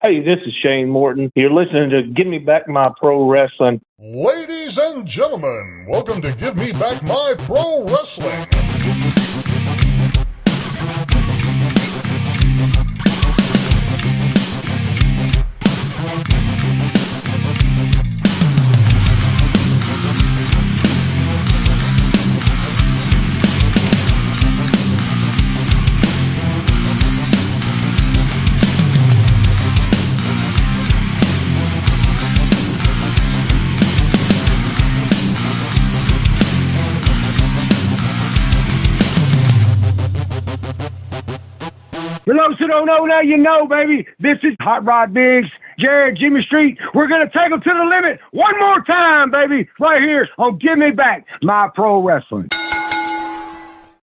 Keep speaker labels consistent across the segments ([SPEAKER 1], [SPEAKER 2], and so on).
[SPEAKER 1] Hey, this is Shane Morton. You're listening to Give Me Back My Pro Wrestling.
[SPEAKER 2] Ladies and gentlemen, welcome to Give Me Back My Pro Wrestling.
[SPEAKER 3] For those who don't know, now you know, baby. This is Hot Rod Biggs, Jared, Jimmy Street. We're going to take them to the limit one more time, baby, right here on Give Me Back My Pro Wrestling.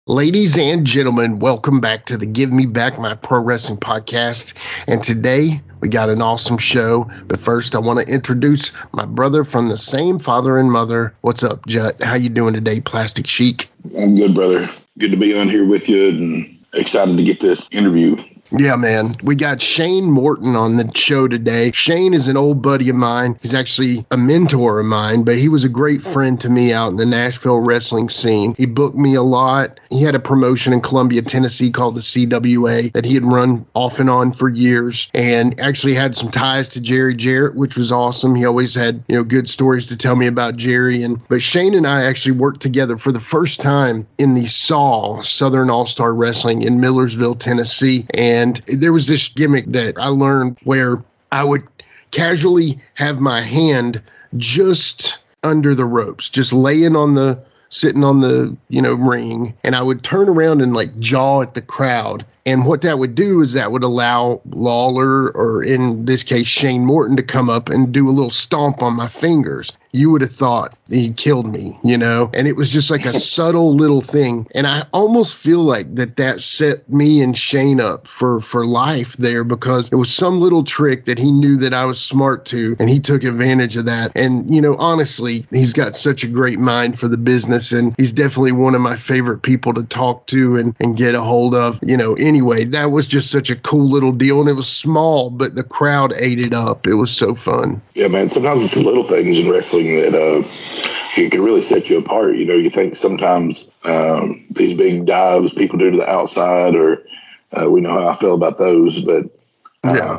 [SPEAKER 4] Ladies and gentlemen, welcome back to the Give Me Back My Pro Wrestling podcast. And today we got an awesome show. But first, I want to introduce my brother from the same father and mother. What's up, Jut? How you doing today, Plastic Sheik?
[SPEAKER 5] I'm good, brother. Good to be on here with you and excited to get this interview.
[SPEAKER 4] Yeah, man. We got Shane Morton on the show today. Shane is an old buddy of mine. He's actually a mentor of mine, but he was a great friend to me out in the Nashville wrestling scene. He booked me a lot. He had a promotion in Columbia, Tennessee called the CWA that he had run off and on for years, and actually had some ties to Jerry Jarrett, which was awesome. He always had, good stories to tell me about Jerry. But Shane and I actually worked together for the first time in the SAW, Southern All-Star Wrestling in Millersville, Tennessee. And there was this gimmick that I learned where I would casually have my hand just under the ropes, just sitting on the, ring, and I would turn around and jaw at the crowd. And what that would do is that would allow Lawler, or in this case, Shane Morton, to come up and do a little stomp on my fingers. You would have thought he killed me, and it was just like a subtle little thing. And I almost feel like that set me and Shane up for life there, because it was some little trick that he knew that I was smart to, and he took advantage of that. And, honestly, he's got such a great mind for the business, and he's definitely one of my favorite people to talk to and get a hold of, Anyway, that was just such a cool little deal, and it was small, but the crowd ate it up. It was so fun.
[SPEAKER 5] Yeah, man, sometimes it's the little things in wrestling that can really set you apart. You think sometimes these big dives people do to the outside, or we know how I feel about those, but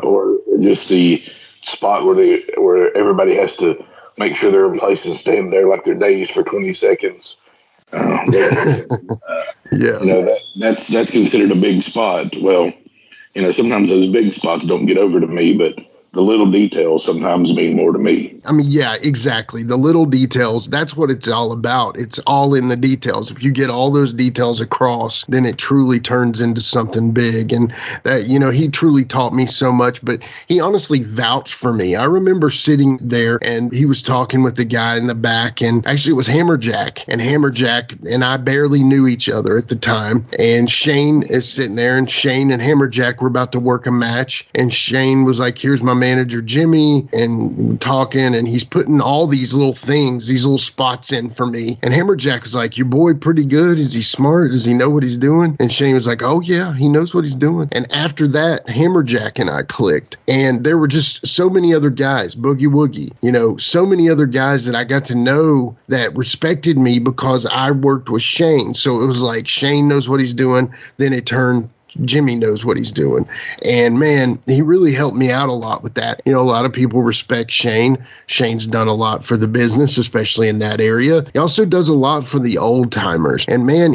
[SPEAKER 5] or just the spot where everybody has to make sure they're in place and stand there like they're dazed for 20 seconds. That's considered a big spot. Well, sometimes those big spots don't get over to me, but the little details sometimes mean more to me.
[SPEAKER 4] I mean, yeah, exactly. The little details, that's what it's all about. It's all in the details. If you get all those details across, then it truly turns into something big. And that, he truly taught me so much, but he honestly vouched for me. I remember sitting there and he was talking with the guy in the back, and actually it was Hammerjack. And Hammerjack and I barely knew each other at the time. And Shane is sitting there, and Shane and Hammerjack were about to work a match. And Shane was like, here's my manager Jimmy, and talking, and he's putting all these little things, these little spots in for me. And Hammerjack was like, your boy pretty good? Is he smart? Does he know what he's doing? And Shane was like, oh yeah, he knows what he's doing. And after that, Hammerjack and I clicked. And there were just so many other guys, Boogie Woogie, so many other guys that I got to know that respected me because I worked with Shane. So it was like, Shane knows what he's doing. Then it turned Jimmy knows what he's doing. And man, he really helped me out a lot with that. A lot of people respect Shane. Shane's done a lot for the business, especially in that area. He also does a lot for the old timers. And man,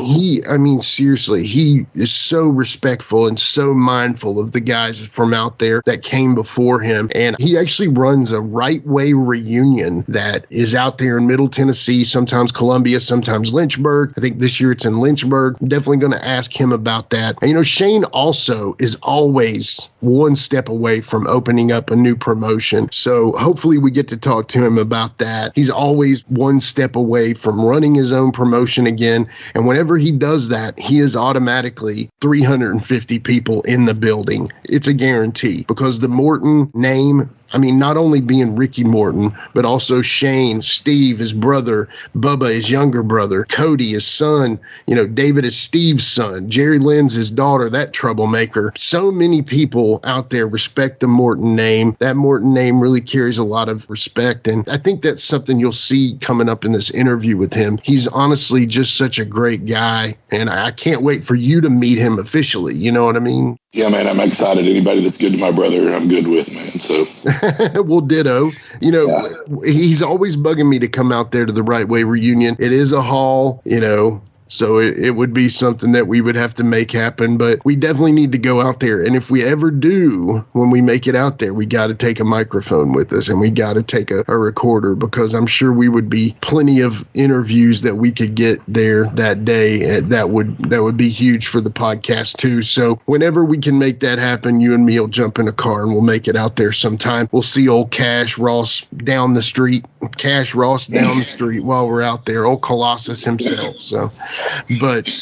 [SPEAKER 4] seriously, he is so respectful and so mindful of the guys from out there that came before him. And he actually runs a Right Way reunion that is out there in Middle Tennessee, sometimes Columbia, sometimes Lynchburg. I think this year it's in Lynchburg. I'm definitely going to ask him about that. And, Shane also is always one step away from opening up a new promotion. So hopefully we get to talk to him about that. He's always one step away from running his own promotion again. And whenever he does that, he is automatically 350 people in the building. It's a guarantee, because the Morton name I mean, not only being Ricky Morton, but also Shane, Steve, his brother, Bubba, his younger brother, Cody, his son, David is Steve's son, Jerry Lynn's his daughter, that troublemaker. So many people out there respect the Morton name. That Morton name really carries a lot of respect. And I think that's something you'll see coming up in this interview with him. He's honestly just such a great guy. And I can't wait for you to meet him officially. You know what I mean?
[SPEAKER 5] Yeah, man, I'm excited. Anybody that's good to my brother, I'm good with, man. So,
[SPEAKER 4] well, ditto. He's always bugging me to come out there to the Right Way reunion. It is a haul, so it would be something that we would have to make happen, but we definitely need to go out there. And if we ever do, when we make it out there, we got to take a microphone with us and we got to take a recorder, because I'm sure we would be plenty of interviews that we could get there that day. That would be huge for the podcast too. So whenever we can make that happen, you and me will jump in a car and we'll make it out there sometime. We'll see old Cash Ross down the street while we're out there, old Colossus himself. So. But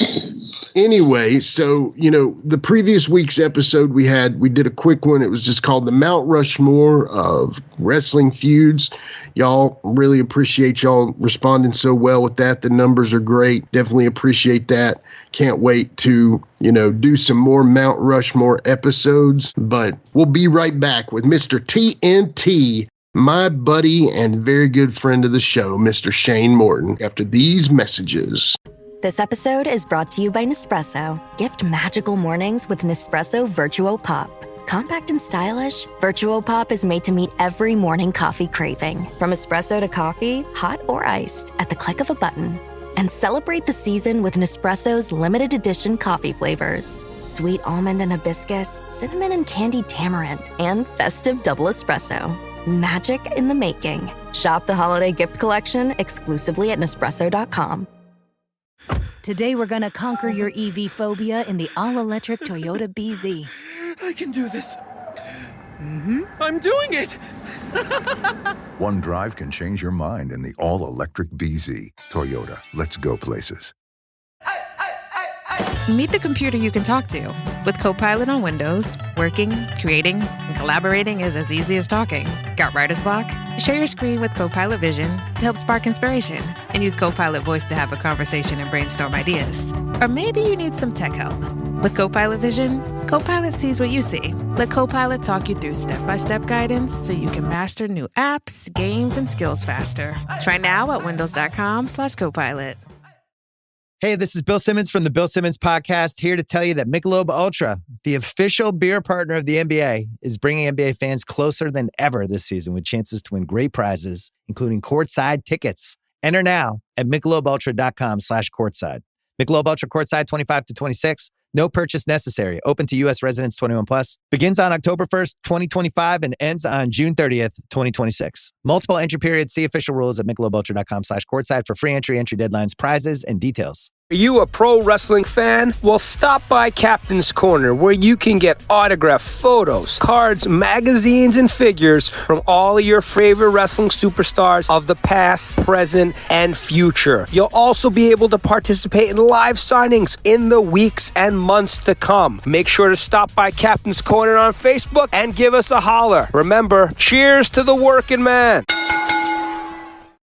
[SPEAKER 4] anyway, so, the previous week's episode we did a quick one. It was just called the Mount Rushmore of Wrestling Feuds. Y'all, really appreciate y'all responding so well with that. The numbers are great. Definitely appreciate that. Can't wait to, do some more Mount Rushmore episodes. But we'll be right back with Mr. TNT, my buddy and very good friend of the show, Mr. Shane Morton, after these messages.
[SPEAKER 6] This episode is brought to you by Nespresso. Gift magical mornings with Nespresso Virtuo Pop. Compact and stylish, Virtuo Pop is made to meet every morning coffee craving. From espresso to coffee, hot or iced, at the click of a button. And celebrate the season with Nespresso's limited edition coffee flavors. Sweet almond and hibiscus, cinnamon and candied tamarind, and festive double espresso. Magic in the making. Shop the holiday gift collection exclusively at Nespresso.com.
[SPEAKER 7] Today we're gonna conquer your EV phobia in the all-electric Toyota BZ.
[SPEAKER 8] I can do this. I'm doing it!
[SPEAKER 9] One drive can change your mind in the all-electric BZ. Toyota, let's go places.
[SPEAKER 10] Meet the computer you can talk to. With Copilot on Windows, working, creating, and collaborating is as easy as talking. Got writer's block? Share your screen with Copilot Vision to help spark inspiration, and use Copilot Voice to have a conversation and brainstorm ideas. Or maybe you need some tech help. With Copilot Vision, Copilot sees what you see. Let Copilot talk you through step-by-step guidance so you can master new apps, games, and skills faster. Try now at windows.com/Copilot.
[SPEAKER 11] Hey, this is Bill Simmons from the Bill Simmons Podcast, here to tell you that Michelob Ultra, the official beer partner of the NBA, is bringing NBA fans closer than ever this season with chances to win great prizes, including courtside tickets. Enter now at michelobultra.com/courtside. Michelob Ultra courtside 25 to 26. No purchase necessary. Open to U.S. residents 21 plus. Begins on October 1st, 2025 and ends on June 30th, 2026. Multiple entry periods. See official rules at michelobultra.com/courtside for free entry deadlines, prizes, and details.
[SPEAKER 12] Are you a pro wrestling fan? Well, stop by Captain's Corner, where you can get autographed photos, cards, magazines, and figures from all of your favorite wrestling superstars of the past, present, and future. You'll also be able to participate in live signings in the weeks and months to come. Make sure to stop by Captain's Corner on Facebook and give us a holler. Remember, cheers to the working man.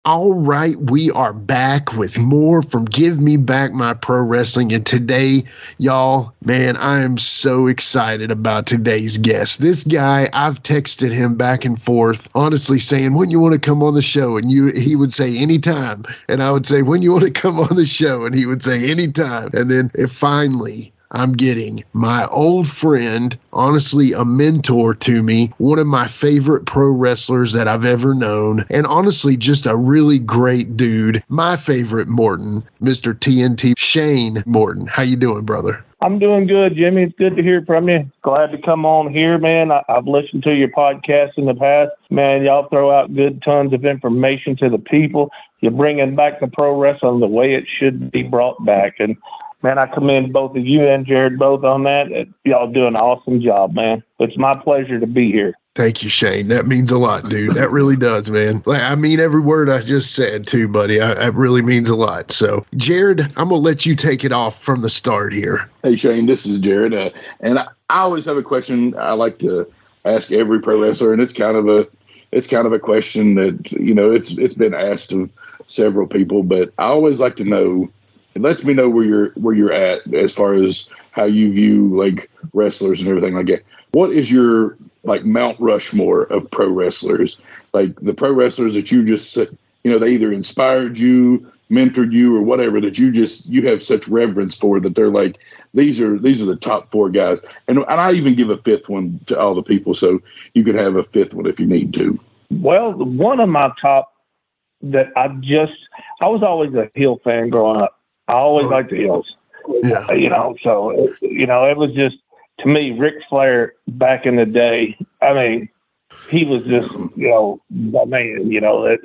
[SPEAKER 4] All right, we are back with more from Give Me Back My Pro Wrestling. And today, y'all, man, I am so excited about today's guest. This guy, I've texted him back and forth, honestly saying, when you want to come on the show? And he would say anytime. And I would say, when you want to come on the show? And he would say anytime. And then finally, I'm getting my old friend, honestly, a mentor to me, one of my favorite pro wrestlers that I've ever known, and honestly, just a really great dude, my favorite Morton, Mr. TNT, Shane Morton. How you doing, brother?
[SPEAKER 1] I'm doing good, Jimmy. It's good to hear from you. Glad to come on here, man. I've listened to your podcast in the past. Man, y'all throw out good tons of information to the people. You're bringing back the pro wrestling the way it should be brought back, and man, I commend both of you and Jared both on that. Y'all do an awesome job, man. It's my pleasure to be here.
[SPEAKER 4] Thank you, Shane. That means a lot, dude. That really does, man. I mean every word I just said, too, buddy. It really means a lot. So, Jared, I'm going to let you take it off from the start here.
[SPEAKER 5] Hey, Shane, this is Jared. And I always have a question I like to ask every pro wrestler, and it's kind of a question that, you know, it's been asked of several people, but I always like to know. It lets me know where you're at as far as how you view like wrestlers and everything like that. What is your like Mount Rushmore of pro wrestlers? Like the pro wrestlers that you just, you know, they either inspired you, mentored you, or whatever, that you have such reverence for, that they're like, these are the top 4 guys. And I even give a 5th one to all the people, so you could have a 5th one if you need to.
[SPEAKER 1] Well, one of my top that I was always a heel fan growing up. I always liked the heels.
[SPEAKER 4] Yeah.
[SPEAKER 1] You know, so, you know, it was just, to me, Ric Flair back in the day, I mean, he was just, you know, the man, you know,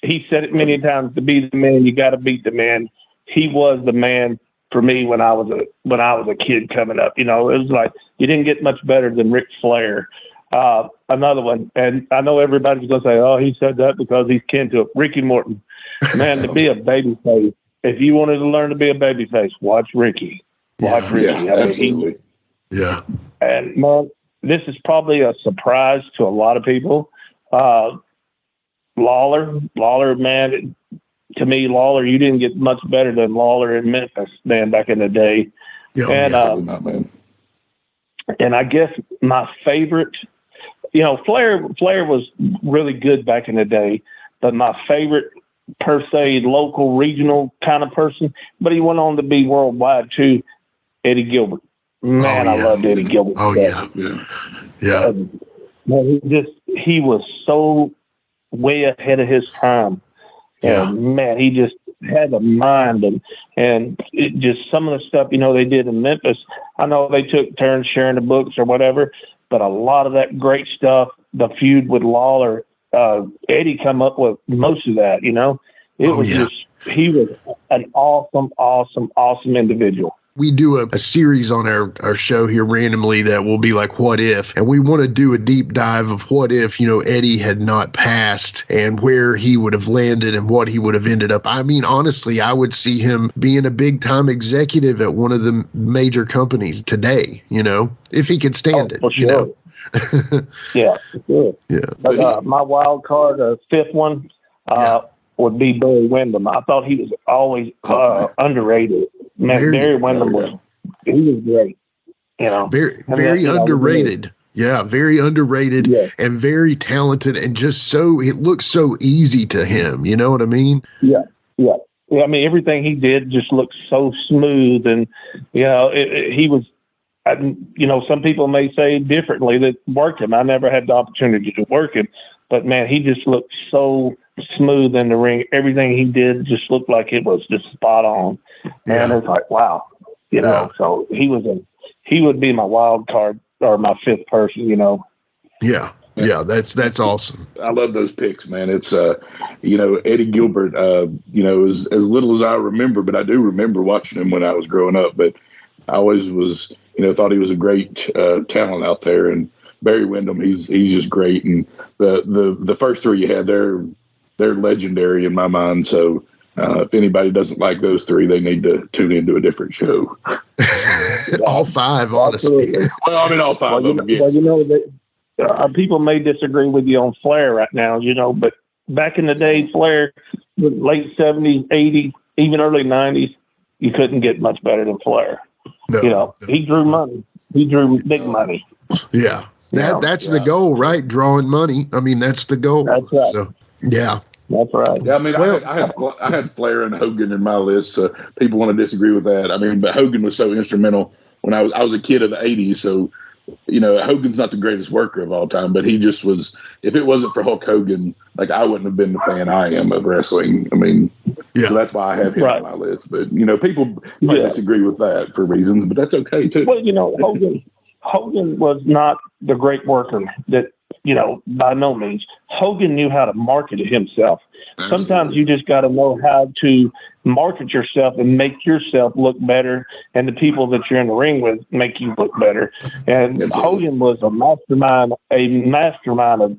[SPEAKER 1] he said it many times, to be the man, you got to beat the man. He was the man for me when I was a kid coming up. You know, it was like, you didn't get much better than Ric Flair. Another one, and I know everybody's going to say, oh, he said that because he's kin to it. Ricky Morton. Man, to be a babyface, if you wanted to learn to be a babyface, watch Ricky. Watch Ricky.
[SPEAKER 5] Yeah, absolutely.
[SPEAKER 4] Yeah.
[SPEAKER 1] And, man, this is probably a surprise to a lot of people. Lawler, man, to me, Lawler, you didn't get much better than Lawler in Memphis, man, back in the day.
[SPEAKER 4] Yeah,
[SPEAKER 1] and and I guess my favorite, you know, Flair was really good back in the day, but my favorite per se local, regional kind of person, but he went on to be worldwide too, Eddie Gilbert. Man, I loved Eddie Gilbert.
[SPEAKER 4] Oh, yeah. Yeah.
[SPEAKER 1] Man, he was so way ahead of his time.
[SPEAKER 4] Yeah.
[SPEAKER 1] And man, he just had a mind, and it just, some of the stuff, you know, they did in Memphis. I know they took turns sharing the books or whatever, but a lot of that great stuff, the feud with Lawler, Eddie come up with most of that, you know. He was an awesome individual.
[SPEAKER 4] We do a series on our show here randomly that will be like, what if? And we want to do a deep dive of what if, you know, Eddie had not passed and where he would have landed and what he would have ended up. I mean, honestly, I would see him being a big time executive at one of the major companies today, you know, if he could stand it,
[SPEAKER 1] for sure.
[SPEAKER 4] You know.
[SPEAKER 1] Yeah, for sure.
[SPEAKER 4] Yeah.
[SPEAKER 1] But my wild card, 5th one, would be Barry Windham. I thought he was always underrated. Man, Barry Windham he was great. You know,
[SPEAKER 4] very underrated. Yeah, very underrated and very talented, and just it looks so easy to him. You know what I mean?
[SPEAKER 1] Yeah. I mean, everything he did just looked so smooth, and you know, he was. You know, some people may say differently that worked him. I never had the opportunity to work him, but man, he just looked so smooth in the ring. Everything he did just looked like it was just spot on. And it's like, wow, you know, so he would be my wild card or my 5th person, you know.
[SPEAKER 4] Yeah. Yeah. That's awesome.
[SPEAKER 5] I love those picks, man. It's, you know, Eddie Gilbert, you know, as little as I remember, but I do remember watching him when I was growing up, but I always was, you know, thought he was a great talent out there. And Barry Windham, he's just great. And the first 3 you had, they're legendary in my mind. So if anybody doesn't like those 3, they need to tune into a different show.
[SPEAKER 4] All 5, honestly.
[SPEAKER 1] Absolutely.
[SPEAKER 5] Well, I mean, all 5 of them. Yes.
[SPEAKER 1] Well, you know, people may disagree with you on Flair right now, you know, but back in the day, Flair, late 70s, 80s, even early 90s, you couldn't get much better than Flair.
[SPEAKER 4] No,
[SPEAKER 1] you know, he drew money. He drew big money.
[SPEAKER 4] Yeah. That's the goal, right? Drawing money. I mean, that's the goal.
[SPEAKER 1] That's right.
[SPEAKER 4] So, yeah.
[SPEAKER 1] That's right.
[SPEAKER 5] Yeah, I mean, I had Flair and Hogan in my list. So people want to disagree with that. I mean, but Hogan was so instrumental when I was a kid of the 80s. So, you know, Hogan's not the greatest worker of all time, but he just was. If it wasn't for Hulk Hogan, like, I wouldn't have been the fan I am of wrestling. I mean, so that's why I have him on my list. But, you know, people might disagree with that for reasons, but that's okay too.
[SPEAKER 1] Well, you know, Hogan was not the great worker that, you know, by no means. Hogan knew how to market himself. Absolutely. Sometimes you just got to know how to market yourself and make yourself look better, and the people that you're in the ring with make you look better. And Absolutely. Hogan was a mastermind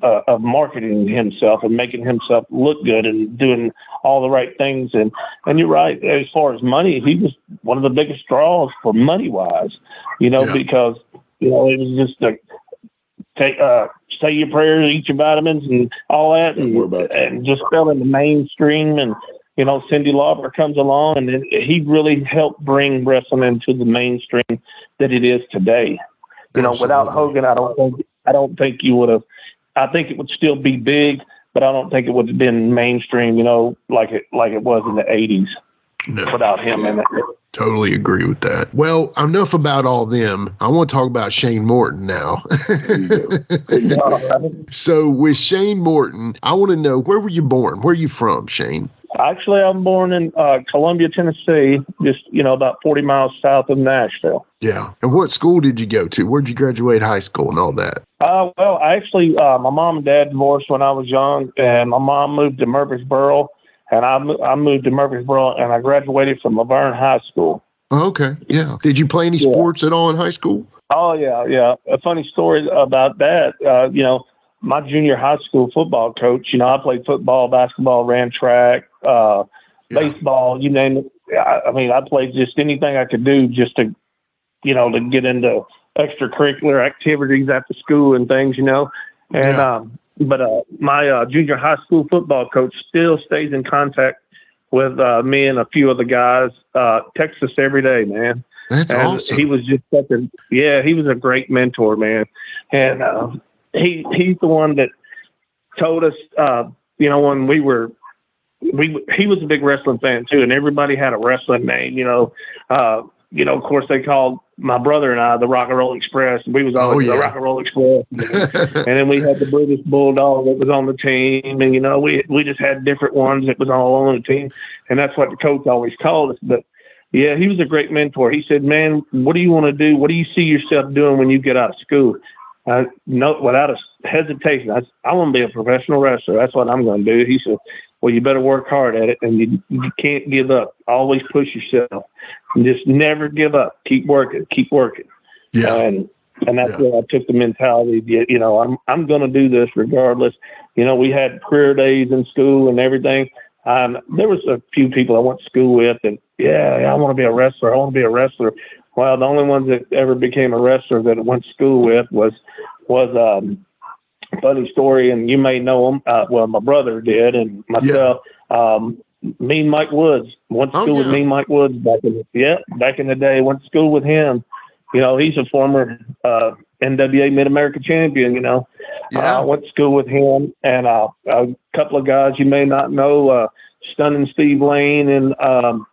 [SPEAKER 1] of marketing himself and making himself look good and doing all the right things. And you're right, as far as money, he was one of the biggest draws for money-wise, you know, because, you know, it was just say your prayers, eat your vitamins and all that, and just fell in the mainstream. And, you know, Cindy Lauper comes along, and he really helped bring wrestling into the mainstream that it is today. You know, without Hogan, I don't think you would have. I think it would still be big, but I don't think it would have been mainstream, you know, like it was in the 80s.
[SPEAKER 4] No.
[SPEAKER 1] Without him in it.
[SPEAKER 4] Totally agree with that. Well, enough about all them. I want to talk about Shane Morton now. So with Shane Morton, I want to know, where were you born? Where are you from, Shane?
[SPEAKER 1] Actually, I'm born in Columbia, Tennessee, just, you know, about 40 miles south of Nashville.
[SPEAKER 4] Yeah. And what school did you go to? Where'd you graduate high school and all that?
[SPEAKER 1] Well, actually, my mom and dad divorced when I was young, and my mom moved to Murfreesboro, and I moved to Murfreesboro, and I graduated from Laverne High School.
[SPEAKER 4] Oh, okay. Yeah. Did you play any sports at all in high school?
[SPEAKER 1] Oh, yeah. A funny story about that, you know, my junior high school football coach, you know, I played football, basketball, ran track, baseball, you name it. I mean, I played just anything I could do just to, you know, to get into extracurricular activities after school and things, you know. And, but my junior high school football coach still stays in contact with me and a few of the guys, texts us every day, man.
[SPEAKER 4] That's awesome.
[SPEAKER 1] He was just he was a great mentor, man. And he's the one that told us, you know, when he was a big wrestling fan too, and everybody had a wrestling name, you know. Of course they called my brother and I the Rock and Roll Express. We was always the Rock and Roll Express. And then we had the British Bulldog that was on the team, and, you know, we just had different ones that was all on the team. And that's what the coach always called us. But yeah, he was a great mentor. He said, man, what do you want to do? What do you see yourself doing when you get out of school? No, without a hesitation, I want to be a professional wrestler. That's what I'm going to do. He said, well, you better work hard at it, and you can't give up. Always push yourself. And just never give up. Keep working. Yeah. And that's where I took the mentality. You know, I'm going to do this regardless. You know, we had career days in school and everything. There was a few people I went to school with, and I want to be a wrestler. Well, the only ones that ever became a wrestler that I went to school with was funny story, and you may know him. Well, my brother did, and myself. Mean Mike Woods went to school with Mean Mike Woods back in the day. Went to school with him. You know, he's a former NWA Mid America champion. You know, went to school with him, and a couple of guys you may not know, Stunning Steve Lane and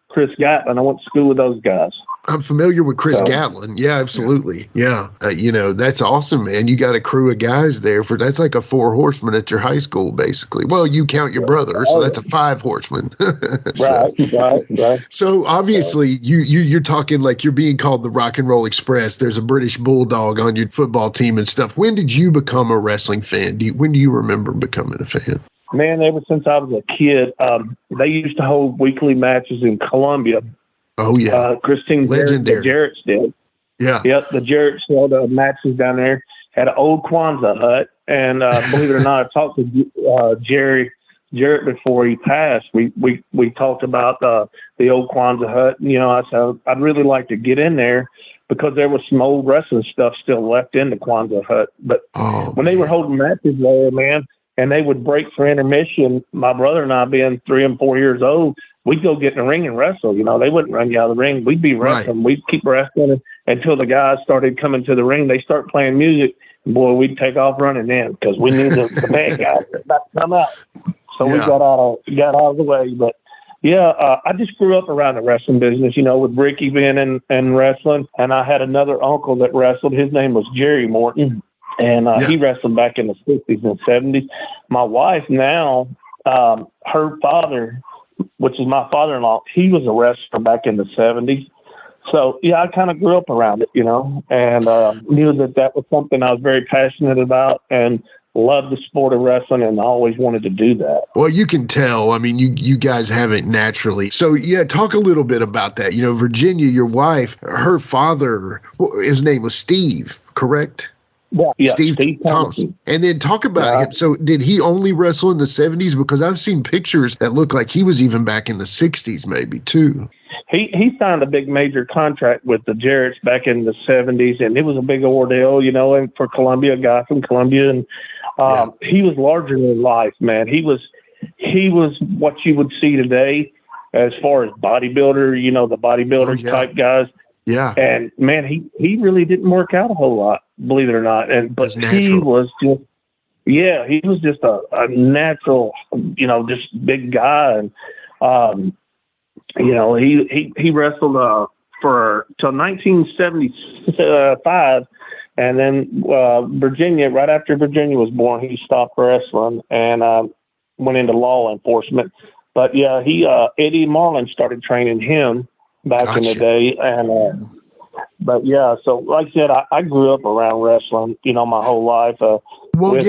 [SPEAKER 1] Chris Gatlin. I went to school with those guys.
[SPEAKER 4] I'm familiar with Chris Gatlin. Yeah, absolutely. Yeah. You know, that's awesome, man. You got a crew of guys there that's like a 4 horsemen at your high school, basically. Well, you count your brother, so that's a 5 horsemen. Right. So obviously you're talking like you're being called the Rock and Roll Express. There's a British Bulldog on your football team and stuff. When did you become a wrestling fan? When do you remember becoming a fan?
[SPEAKER 1] Man, ever since I was a kid, they used to hold weekly matches in Columbia.
[SPEAKER 4] Oh, yeah.
[SPEAKER 1] Christine
[SPEAKER 4] Legendary.
[SPEAKER 1] Jarrett's did.
[SPEAKER 4] Yeah.
[SPEAKER 1] Yep, the Jarrett's held matches down there. Had an old Kwanzaa hut. And believe it or not, I talked to Jerry Jarrett before he passed. We talked about the old Kwanzaa hut. And, you know, I said, I'd really like to get in there because there was some old wrestling stuff still left in the Kwanzaa hut. But when they were holding matches there, man, and they would break for intermission, my brother and I being 3 and 4 years old, we'd go get in the ring and wrestle. You know, they wouldn't run you out of the ring. We'd be wrestling. Right. We'd keep wrestling until the guys started coming to the ring. They start playing music. And boy, we'd take off running in because we knew the bad guys were about to come out. So we got out of the way. But I just grew up around the wrestling business, you know, with Ricky being in wrestling. And I had another uncle that wrestled. His name was Jerry Morton. And he wrestled back in the 60s and 70s. My wife now, her father, which is my father-in-law, he was a wrestler back in the 70s. So, I kind of grew up around it, you know, and knew that was something I was very passionate about and loved the sport of wrestling and always wanted to do that.
[SPEAKER 4] Well, you can tell. I mean, you guys have it naturally. So, talk a little bit about that. You know, Virginia, your wife, her father, his name was Steve, correct?
[SPEAKER 1] Yeah,
[SPEAKER 4] Steve Thompson. And then talk about him. So did he only wrestle in the 70s? Because I've seen pictures that look like he was even back in the 60s maybe too.
[SPEAKER 1] he signed a big major contract with the Jarretts back in the 70s, and it was a big ordeal, you know, and for Columbia, a guy from Columbia, and he was larger than life, man. He was what you would see today as far as bodybuilder, you know, the bodybuilders type guys.
[SPEAKER 4] Yeah.
[SPEAKER 1] And man, he really didn't work out a whole lot, believe it or not. But he was just, he was just a natural, you know, just big guy. And, you know, he wrestled for till 1975. And then Virginia, right after Virginia was born, he stopped wrestling and went into law enforcement. But yeah, Eddie Marlin started training him back in the day. And but yeah, so like I said, I grew up around wrestling, you know, my whole life. With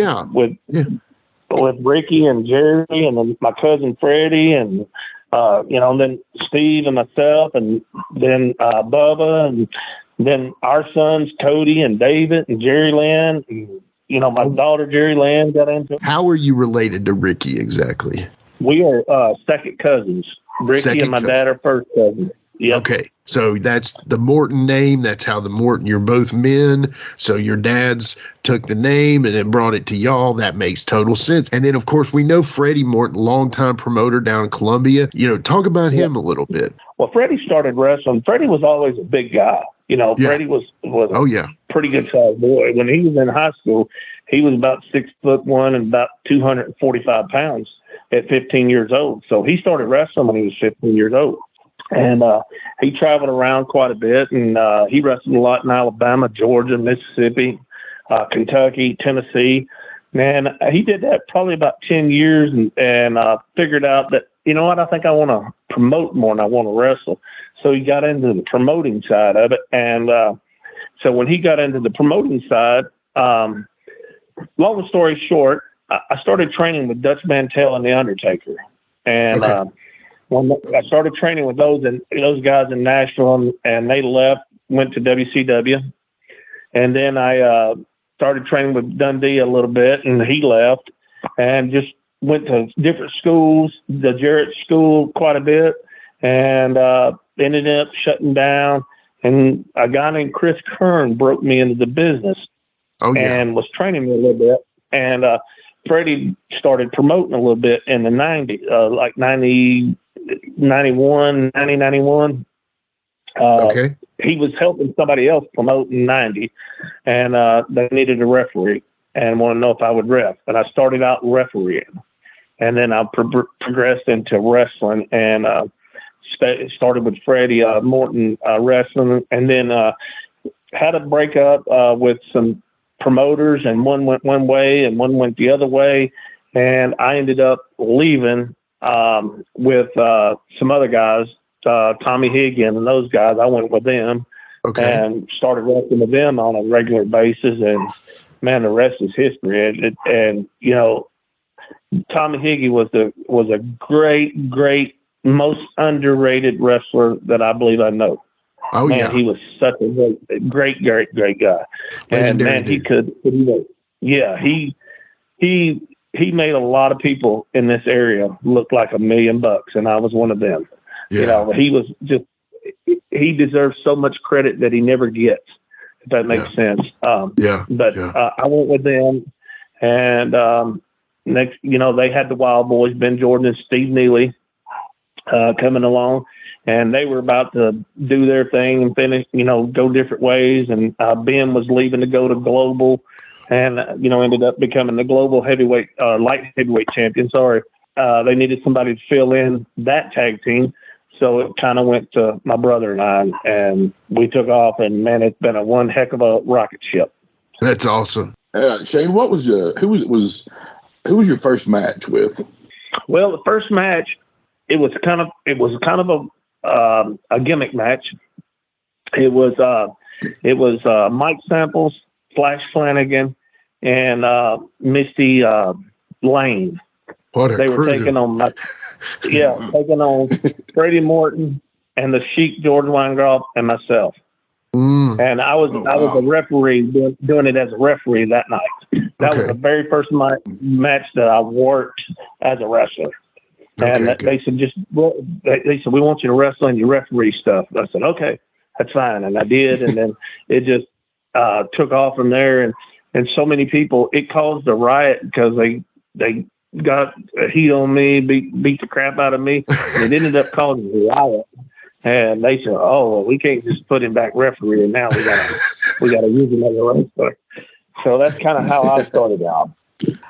[SPEAKER 1] Ricky and Jerry and then my cousin Freddie and you know, and then Steve and myself and then Bubba and then our sons Cody and David and Jerry Lynn and, you know, my daughter Jerry Lynn got into it.
[SPEAKER 4] How are you related to Ricky exactly?
[SPEAKER 1] We are second cousins. Ricky and my dad are first cousins. Yep.
[SPEAKER 4] Okay, so that's the Morton name. That's how the Morton, you're both men. So your dads took the name and then brought it to y'all. That makes total sense. And then, of course, we know Freddie Morton, longtime promoter down in Columbia. You know, talk about him a little bit.
[SPEAKER 1] Well, Freddie started wrestling. Freddie was always a big guy. You know, Freddie was a pretty good sized boy. When he was in high school, he was about 6'1" and about 245 pounds at 15 years old. So he started wrestling when he was 15 years old. And he traveled around quite a bit, and he wrestled a lot in Alabama, Georgia, Mississippi, Kentucky, Tennessee. Man, he did that probably about 10 years and figured out that, you know what, I think I want to promote more than I want to wrestle. So he got into the promoting side of it. And so when he got into the promoting side, long story short, I started training with Dutch Mantell and The Undertaker. And when I started training with those guys in Nashville, and they left, went to WCW. And then I started training with Dundee a little bit, and he left, and just went to different schools, the Jarrett school quite a bit, and ended up shutting down. And a guy named Chris Kern broke me into the business and was training me a little bit. And Freddie started promoting a little bit in the 90s, like 90, 91, 90, 91. He was helping somebody else promote in 90, and they needed a referee and wanted to know if I would ref. And I started out refereeing, and then I progressed into wrestling and started with Freddie Morton wrestling, and then had a breakup with some promoters, and one went one way and one went the other way, and I ended up leaving with some other guys, Tommy Higgin and those guys. I went with them and started wrestling with them on a regular basis, and man, the rest is history. And you know, Tommy Higgin was a great, most underrated wrestler that I believe I know. He was such a great guy. And man, he made a lot of people in this area look like $1 million, and I was one of them. You know, he deserves so much credit that he never gets, if that makes sense. But I went with them, and next, you know, they had the Wild Boys, Ben Jordan and Steve Neely, coming along, and they were about to do their thing and finish, you know, go different ways. And Ben was leaving to go to Global, and you know, ended up becoming the Global light heavyweight champion. They needed somebody to fill in that tag team, so it kind of went to my brother and I, and we took off. And man, it's been one heck of a rocket ship.
[SPEAKER 4] That's awesome.
[SPEAKER 5] Shane, what was who was your first match with?
[SPEAKER 1] Well, the first match, it was kind of a gimmick match. It was Mike Samples, Flash Flanagan, and Misty Lane. They were taking on Freddie Morton and the Sheik, George Weingroff, and myself. And I was a referee doing it as a referee that night. That was the very first match that I worked as a wrestler. And they said, they said, we want you to wrestle in your referee stuff. I said, okay, that's fine. And I did. And then it just took off from there. And so many people, it caused a riot because they got heat on me, beat the crap out of me. And it ended up causing a riot. And they said, oh, well, we can't just put him back referee. And now we gotta use him as a wrestler. So that's kind of how I started out.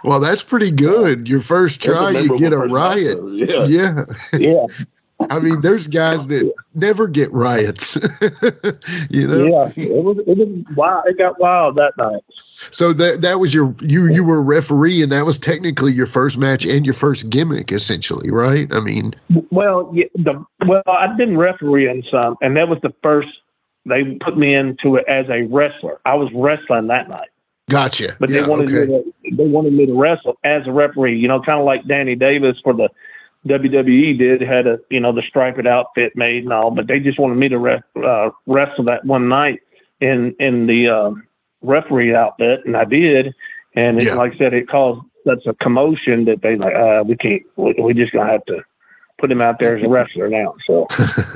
[SPEAKER 4] Well, that's pretty good. Your first try, you get a riot. Yeah. I mean, there's guys that never get riots. You know?
[SPEAKER 1] Yeah, it was wild. It got wild that night.
[SPEAKER 4] So that was you were a referee, and that was technically your first match and your first gimmick, essentially, right? I mean, I'd been refereeing some, and that was the first they put me into it as a wrestler. I was wrestling that night. Gotcha.
[SPEAKER 1] But they wanted me to wrestle as a referee. You know, kind of like Danny Davis for the WWE did, had the striped outfit made and all, but they just wanted me to wrestle that one night in the referee outfit, and I did. And like I said, it caused such a commotion that they we can't. We just gonna have to put him out there as a wrestler now. So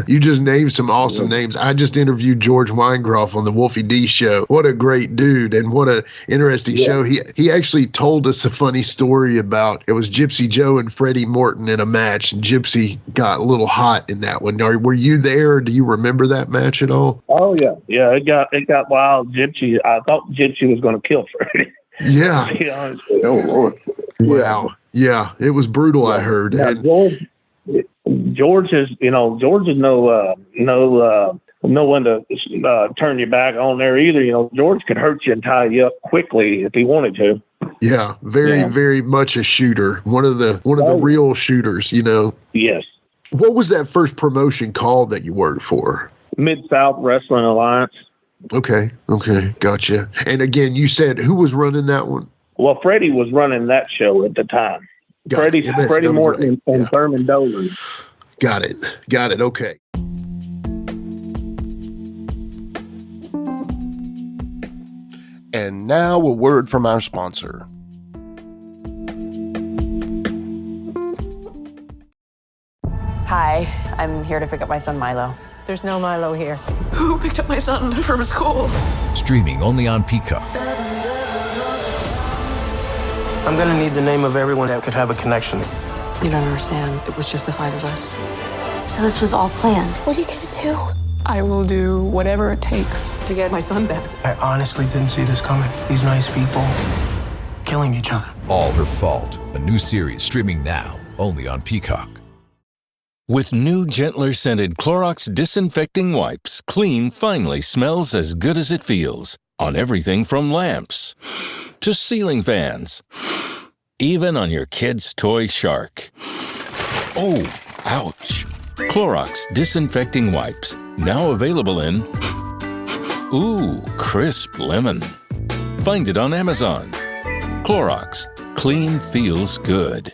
[SPEAKER 4] you just named some awesome names. I just interviewed George Weingroff on the Wolfie D show. What a great dude, and what an interesting show. He actually told us a funny story about, it was Gypsy Joe and Freddie Morton in a match, and Gypsy got a little hot in that one. Were you there, or do you remember that match at all?
[SPEAKER 1] Oh yeah, it got wild. Gypsy, I thought Gypsy was going to kill Freddie.
[SPEAKER 4] Yeah.
[SPEAKER 1] Oh Lord.
[SPEAKER 4] Wow. Yeah, it was brutal. I heard.
[SPEAKER 1] Yeah, George is no one to turn your back on there either. You know, George could hurt you and tie you up quickly if he wanted to.
[SPEAKER 4] Yeah, very much a shooter. One of the real shooters, you know.
[SPEAKER 1] Yes.
[SPEAKER 4] What was that first promotion called that you worked for?
[SPEAKER 1] Mid-South Wrestling Alliance.
[SPEAKER 4] Okay, gotcha. And again, you said who was running that one?
[SPEAKER 1] Well, Freddie was running that show at the time. Freddie Morton and Thurman Dolan.
[SPEAKER 4] Got it. Okay.
[SPEAKER 2] And now a word from our sponsor.
[SPEAKER 13] Hi, I'm here to pick up my son Milo.
[SPEAKER 14] There's no Milo here.
[SPEAKER 8] Who picked up my son from school?
[SPEAKER 15] Streaming only on Peacock.
[SPEAKER 16] I'm gonna need the name of everyone that could have a connection.
[SPEAKER 14] You don't understand. It was just the 5 of us.
[SPEAKER 17] So this was all planned.
[SPEAKER 14] What are you gonna do? I will do whatever it takes to get my son back.
[SPEAKER 16] I honestly didn't see this coming. These nice people killing each other.
[SPEAKER 15] All Her Fault, a new series streaming now only on Peacock.
[SPEAKER 18] With new, gentler scented Clorox disinfecting wipes, clean finally smells as good as it feels. On everything from lamps to ceiling fans, even on your kid's toy shark. Oh, ouch. Clorox disinfecting wipes, now available in crisp lemon. Find it on Amazon. Clorox, clean feels good.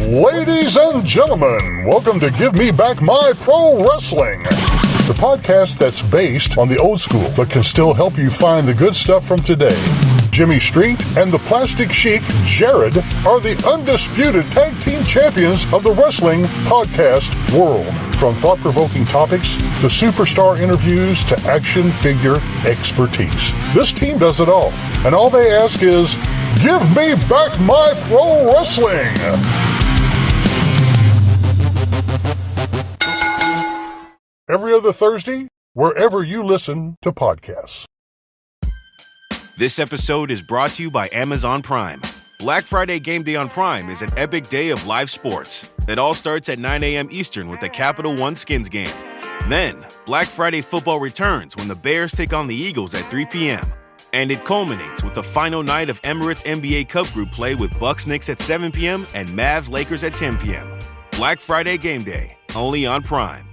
[SPEAKER 2] Ladies and gentlemen, welcome to Give Me Back My Pro Wrestling, the podcast that's based on the old school but can still help you find the good stuff from today. Jimmy Street and the Plastic Sheik, Jared, are the undisputed tag team champions of the wrestling podcast world. From thought-provoking topics to superstar interviews to action figure expertise. This team does it all, and all they ask is, give me back my pro wrestling! Every other Thursday, wherever you listen to podcasts.
[SPEAKER 19] This episode is brought to you by Amazon Prime. Black Friday Game Day on Prime is an epic day of live sports. It all starts at 9 a.m. Eastern with the Capital One Skins game. Then, Black Friday football returns when the Bears take on the Eagles at 3 p.m. And it culminates with the final night of Emirates NBA Cup Group play with Bucks Knicks at 7 p.m. and Mavs Lakers at 10 p.m. Black Friday Game Day, only on Prime.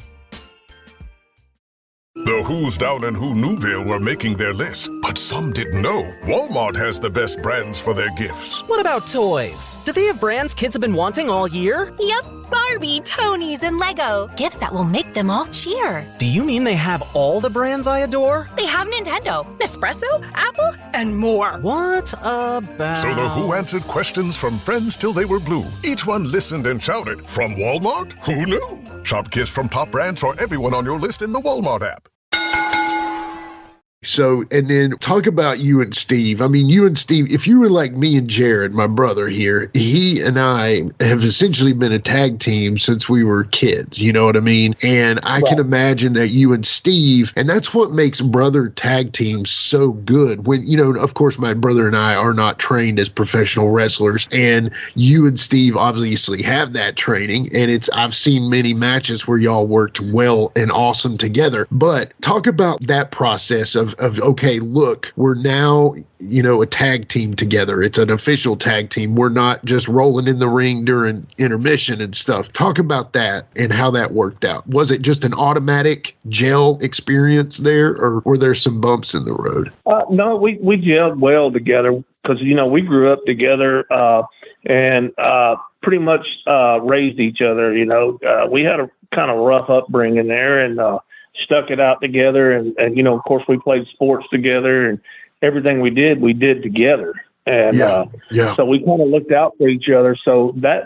[SPEAKER 2] The Who's Down in Who Newville were making their list, but some didn't know Walmart has the best brands for their gifts.
[SPEAKER 20] What about toys? Do they have brands kids have been wanting all year?
[SPEAKER 21] Yep, Barbie, Tony's, and Lego. Gifts that will make them all cheer.
[SPEAKER 20] Do you mean they have all the brands I adore?
[SPEAKER 21] They have Nintendo, Nespresso, Apple,
[SPEAKER 8] and more.
[SPEAKER 20] What about...
[SPEAKER 3] So the Who answered questions from friends till they were blue. Each one listened and shouted. From Walmart? Who knew? Shop gifts from top brands for everyone on your list in the Walmart app.
[SPEAKER 4] So, and then talk about you and Steve. I mean, you and Steve, if you were like me and Jared, my brother here, he and I have essentially been a tag team since we were kids. You know what I mean? And I can imagine that you and Steve, and that's what makes brother tag teams so good. When, you know, of course, my brother and I are not trained as professional wrestlers, and you and Steve obviously have that training. And I've seen many matches where y'all worked well and awesome together. But talk about that process of okay, look, we're now, you know, a tag team together. It's an official tag team. We're not just rolling in the ring during intermission and stuff. Talk about that and how that worked out. Was it just an automatic gel experience there, or were there some bumps in the road?
[SPEAKER 1] No, we gelled well together because, you know, we grew up together and pretty much raised each other. You know, we had a kind of rough upbringing there, and stuck it out together. And, you know, of course, we played sports together, and everything we did together. And so we kind of looked out for each other. So that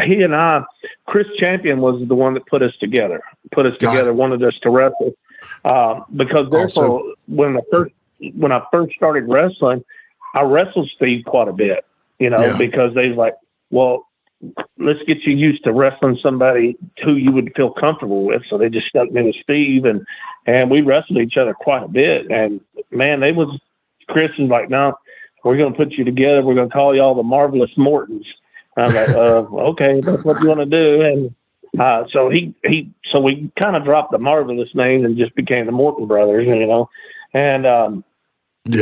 [SPEAKER 1] he and I, Chris Champion was the one that put us together, wanted us to wrestle. Because therefore, when I first started wrestling, I wrestled Steve quite a bit, you know, because they was like, well, let's get you used to wrestling somebody who you would feel comfortable with. So they just stuck me with Steve, and we wrestled each other quite a bit. And man, Chris was like, no, we're going to put you together. We're going to call you all the Marvelous Mortons. And I was like, okay, that's what you want to do. And so so we kind of dropped the Marvelous name and just became the Morton Brothers, you know. And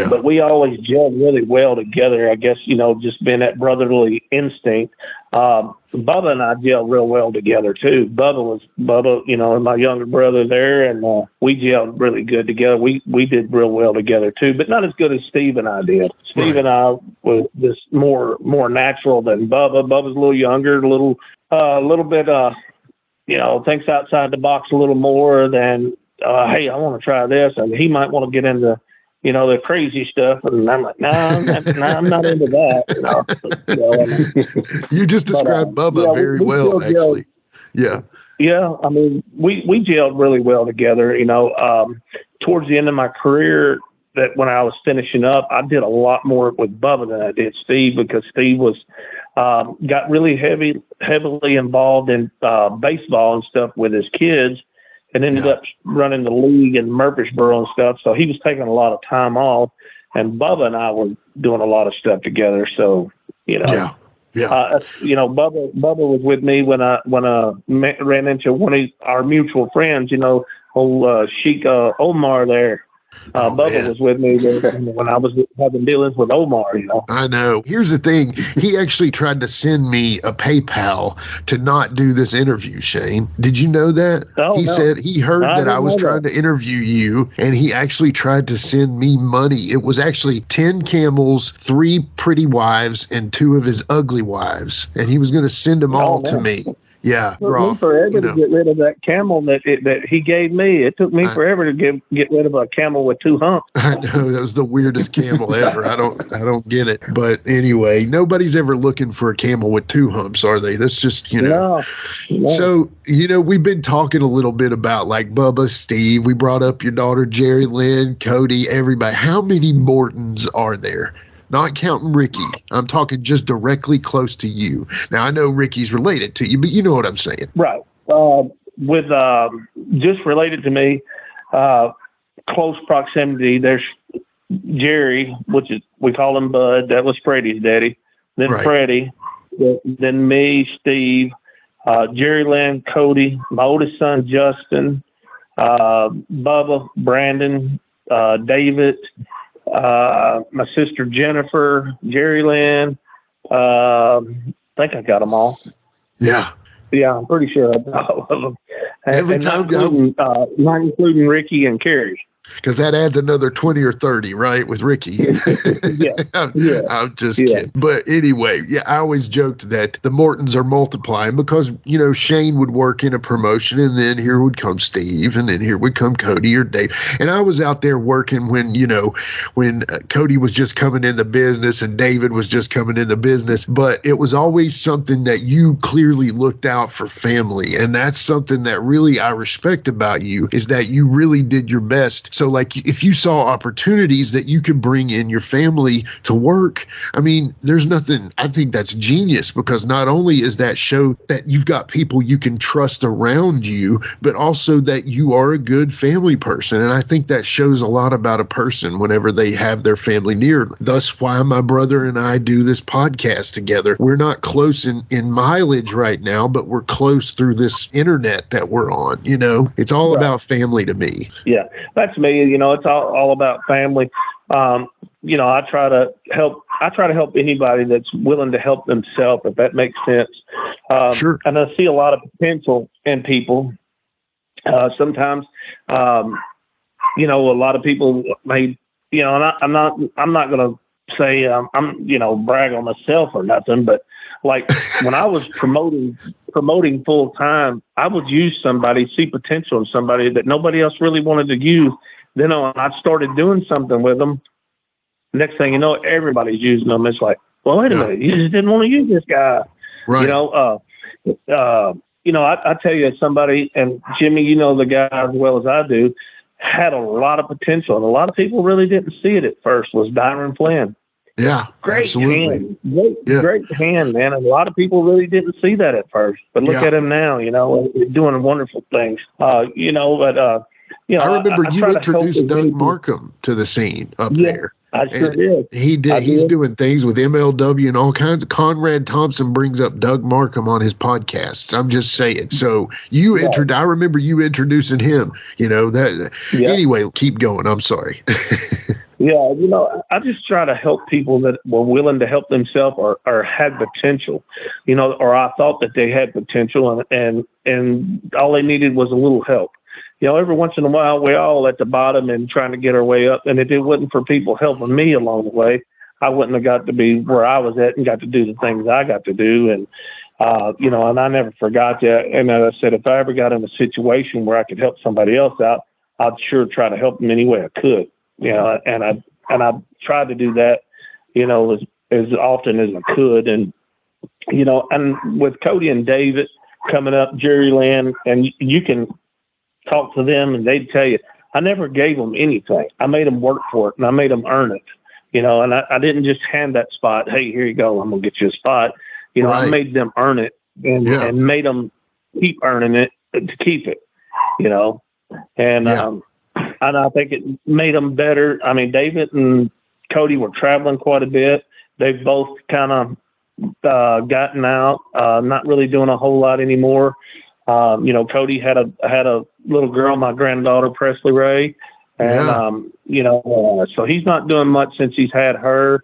[SPEAKER 1] but we always gelled really well together, I guess, you know, just being that brotherly instinct. Bubba and I gelled real well together, too. Bubba, you know, my younger brother there, and we gelled really good together. We did real well together, too, but not as good as Steve and I did. Steve and I was just more natural than Bubba. Bubba's a little younger, a little bit, you know, thinks outside the box a little more than, hey, I want to try this. And he might want to get into, you know, the crazy stuff. And I'm like, no, I'm not into that. You
[SPEAKER 4] just described Bubba very well, actually. Yeah.
[SPEAKER 1] Yeah. I mean, we gelled really well together, you know. Towards the end of my career, that when I was finishing up, I did a lot more with Bubba than I did Steve, because Steve was got really heavily involved in baseball and stuff with his kids, and ended up running the league in Murfreesboro and stuff. So he was taking a lot of time off, and Bubba and I were doing a lot of stuff together. So, you know, you know, Bubba was with me when I ran into one of our mutual friends, you know, old Sheik Omar there. Bubba was with me when I was having dealings with Omar, you know.
[SPEAKER 4] I know. Here's the thing. He actually tried to send me a PayPal to not do this interview, Shane. Did you know that? He said he heard that I was trying to interview you, and he actually tried to send me money. It was actually 10 camels, 3 pretty wives, and 2 of his ugly wives. And he was going to send them all to me. Yeah,
[SPEAKER 1] it took me forever to get rid of that camel that he gave me. It took me forever to get rid of a camel with 2 humps.
[SPEAKER 4] I know, that was the weirdest camel ever. I don't get it. But anyway, nobody's ever looking for a camel with 2 humps, are they? That's just, you know. No. So, you know, we've been talking a little bit about like Bubba, Steve. We brought up your daughter, Jerry Lynn, Cody, everybody. How many Mortons are there? Not counting Ricky. I'm talking just directly close to you. Now, I know Ricky's related to you, but you know what I'm saying.
[SPEAKER 1] Right. With just related to me, close proximity, there's Jerry, which is, we call him Bud. That was Freddie's daddy. Then Freddie. Then me, Steve, Jerry Lynn, Cody, my oldest son, Justin, Bubba, Brandon, David, my sister Jennifer, Jerry Lynn. I think I got them all.
[SPEAKER 4] Yeah,
[SPEAKER 1] I'm pretty sure I got all of them.
[SPEAKER 4] Every time,
[SPEAKER 1] not including Ricky and Carrie.
[SPEAKER 4] Because that adds another 20 or 30, right, with Ricky. I'm just kidding. But anyway, I always joked that the Mortons are multiplying because, Shane would work in a promotion, and then here would come Steve, and then here would come Cody or Dave. And I was out there working when Cody was just coming in the business and David was just coming in the business. But it was always something that you clearly looked out for family. And that's something that really I respect about you, is that you really did your best. So like if you saw opportunities that you could bring in your family to work, I mean, there's nothing, I think that's genius, because not only is that show that you've got people you can trust around you, but also that you are a good family person. And I think that shows a lot about a person whenever they have their family near. Thus why my brother and I do this podcast together. We're not close in mileage right now, but we're close through this internet that we're on. It's all about family to me.
[SPEAKER 1] Yeah, that's me. It's all about family. I try to help anybody that's willing to help themselves, if that makes sense.
[SPEAKER 4] Sure.
[SPEAKER 1] And I see a lot of potential in people. Sometimes, a lot of people may, and I'm not going to say, brag on myself or nothing, but like when I was promoting full time, I would use somebody, see potential in somebody that nobody else really wanted to use. Then when I started doing something with them, next thing you know, everybody's using them. It's like, well, wait a minute, you just didn't want to use this guy.
[SPEAKER 4] Right.
[SPEAKER 1] I tell you, somebody, and Jimmy, the guy as well as I do, had a lot of potential, and a lot of people really didn't see it at first, was Byron Flynn.
[SPEAKER 4] Yeah,
[SPEAKER 1] great
[SPEAKER 4] absolutely.
[SPEAKER 1] Hand. Great hand, man. And a lot of people really didn't see that at first, but look at him now, he's doing wonderful things. I remember
[SPEAKER 4] you introduced Doug Markham to the scene up there.
[SPEAKER 1] I sure did.
[SPEAKER 4] He did. He's doing things with MLW and all kinds. Conrad Thompson brings up Doug Markham on his podcasts. I'm just saying. So I remember you introducing him. Anyway, keep going. I'm sorry.
[SPEAKER 1] I just try to help people that were willing to help themselves or had potential, or I thought that they had potential, and all they needed was a little help. Every once in a while, we're all at the bottom and trying to get our way up. And if it wasn't for people helping me along the way, I wouldn't have got to be where I was at and got to do the things I got to do. And, and I never forgot that. And as I said, if I ever got in a situation where I could help somebody else out, I'd sure try to help them any way I could, and I tried to do that, as often as I could. And, and with Cody and David coming up, Jerry Lynn, and you can talk to them and they'd tell you, I never gave them anything. I made them work for it and I made them earn it, and I didn't just hand that spot. Hey, here you go. I'm going to get you a spot. Right. I made them earn it and made them keep earning it to keep it, and I think it made them better. I mean, David and Cody were traveling quite a bit. They've both kind of gotten out, not really doing a whole lot anymore. Cody had a little girl, my granddaughter, Presley Ray. And, so he's not doing much since he's had her.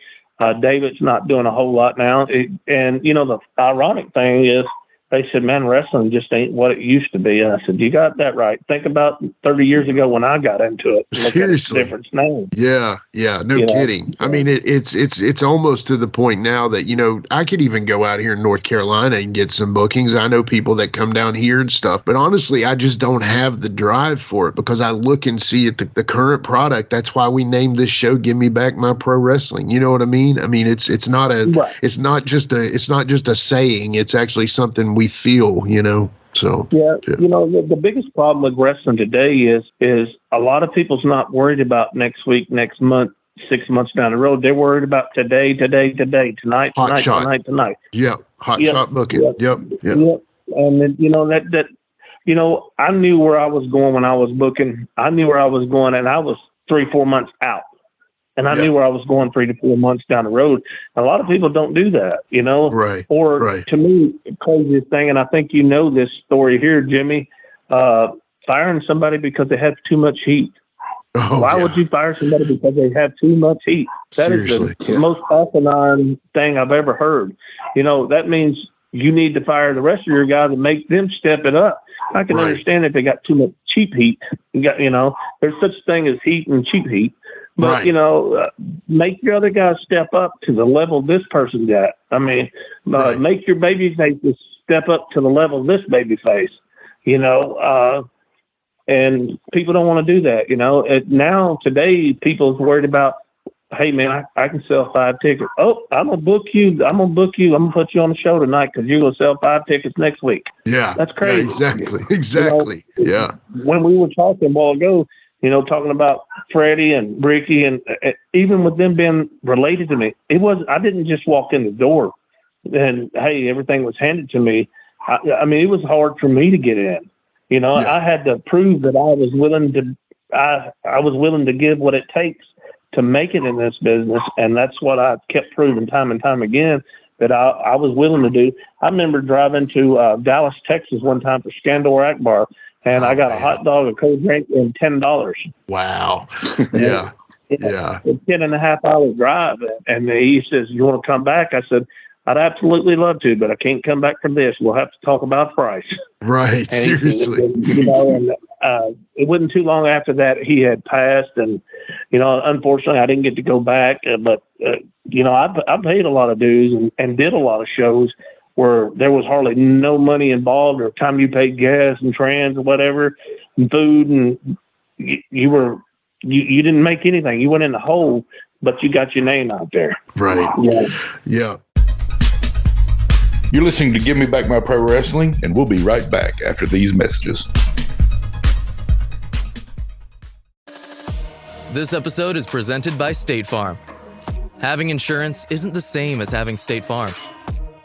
[SPEAKER 1] David's not doing a whole lot now. The ironic thing is they said, man, wrestling just ain't what it used to be. And I said, you got that right. Think about 30 years ago when I got into it.
[SPEAKER 4] Seriously.
[SPEAKER 1] Look at the difference now.
[SPEAKER 4] Yeah. No kidding. I mean, it's almost to the point now that, I could even go out here in North Carolina and get some bookings. I know people that come down here and stuff, but honestly, I just don't have the drive for it because I look and see at the current product. That's why we named this show, Give Me Back My Pro Wrestling. You know what I mean? I mean, it's not just a saying. It's actually something we feel, So the biggest problem with wrestling today is a lot of people's not worried about next week, next month, 6 months down the road. They're worried about today, tonight. Yeah, hot shot booking. Yep.
[SPEAKER 1] And then, I knew where I was going when I was booking. I knew where I was going, and I was 3-4 months out. And I knew where I was going 3 to 4 months down the road. A lot of people don't do that,
[SPEAKER 4] Right.
[SPEAKER 1] To me, the craziest thing, and I think this story here, Jimmy, firing somebody because they have too much heat. Why would you fire somebody because they have too much heat? That is the most asinine thing I've ever heard. That means you need to fire the rest of your guys and make them step it up. I can understand if they got too much cheap heat. There's such a thing as heat and cheap heat. But,
[SPEAKER 4] right.
[SPEAKER 1] Make your other guys step up to the level this person got. I mean, make your baby faces step up to the level of this baby face, and people don't want to do that. Now, today, people's worried about, hey, man, I can sell 5 tickets. Oh, I'm going to book you. I'm going to put you on the show tonight because you're going to sell 5 tickets next week.
[SPEAKER 4] Yeah.
[SPEAKER 1] That's crazy.
[SPEAKER 4] Yeah, exactly. Yeah.
[SPEAKER 1] When we were talking a while ago, talking about Freddie and Ricky, and even with them being related to me, I didn't just walk in the door and, hey, everything was handed to me. I mean, it was hard for me to get in. I had to prove that I was willing to give what it takes to make it in this business. And that's what I kept proving time and time again, that I was willing to do. I remember driving to Dallas, Texas one time for Skandor Akbar, and I got a hot dog, a cold drink, and $10.
[SPEAKER 4] Wow. Yeah. Yeah.
[SPEAKER 1] It's a 10.5-hour drive. And he says, you want to come back? I said, I'd absolutely love to, but I can't come back from this. We'll have to talk about price.
[SPEAKER 4] Right.
[SPEAKER 1] And
[SPEAKER 4] Seriously.
[SPEAKER 1] It wasn't too long after that he had passed. And, unfortunately, I didn't get to go back. But I paid a lot of dues and did a lot of shows where there was hardly no money involved, or time you paid gas and trans or whatever, and food, and you didn't make anything. You went in the hole, but you got your name out there.
[SPEAKER 4] Right.
[SPEAKER 1] Yeah.
[SPEAKER 4] Yeah.
[SPEAKER 6] You're listening to Give Me Back My Pro Wrestling, and we'll be right back after these messages.
[SPEAKER 22] This episode is presented by State Farm. Having insurance isn't the same as having State Farm.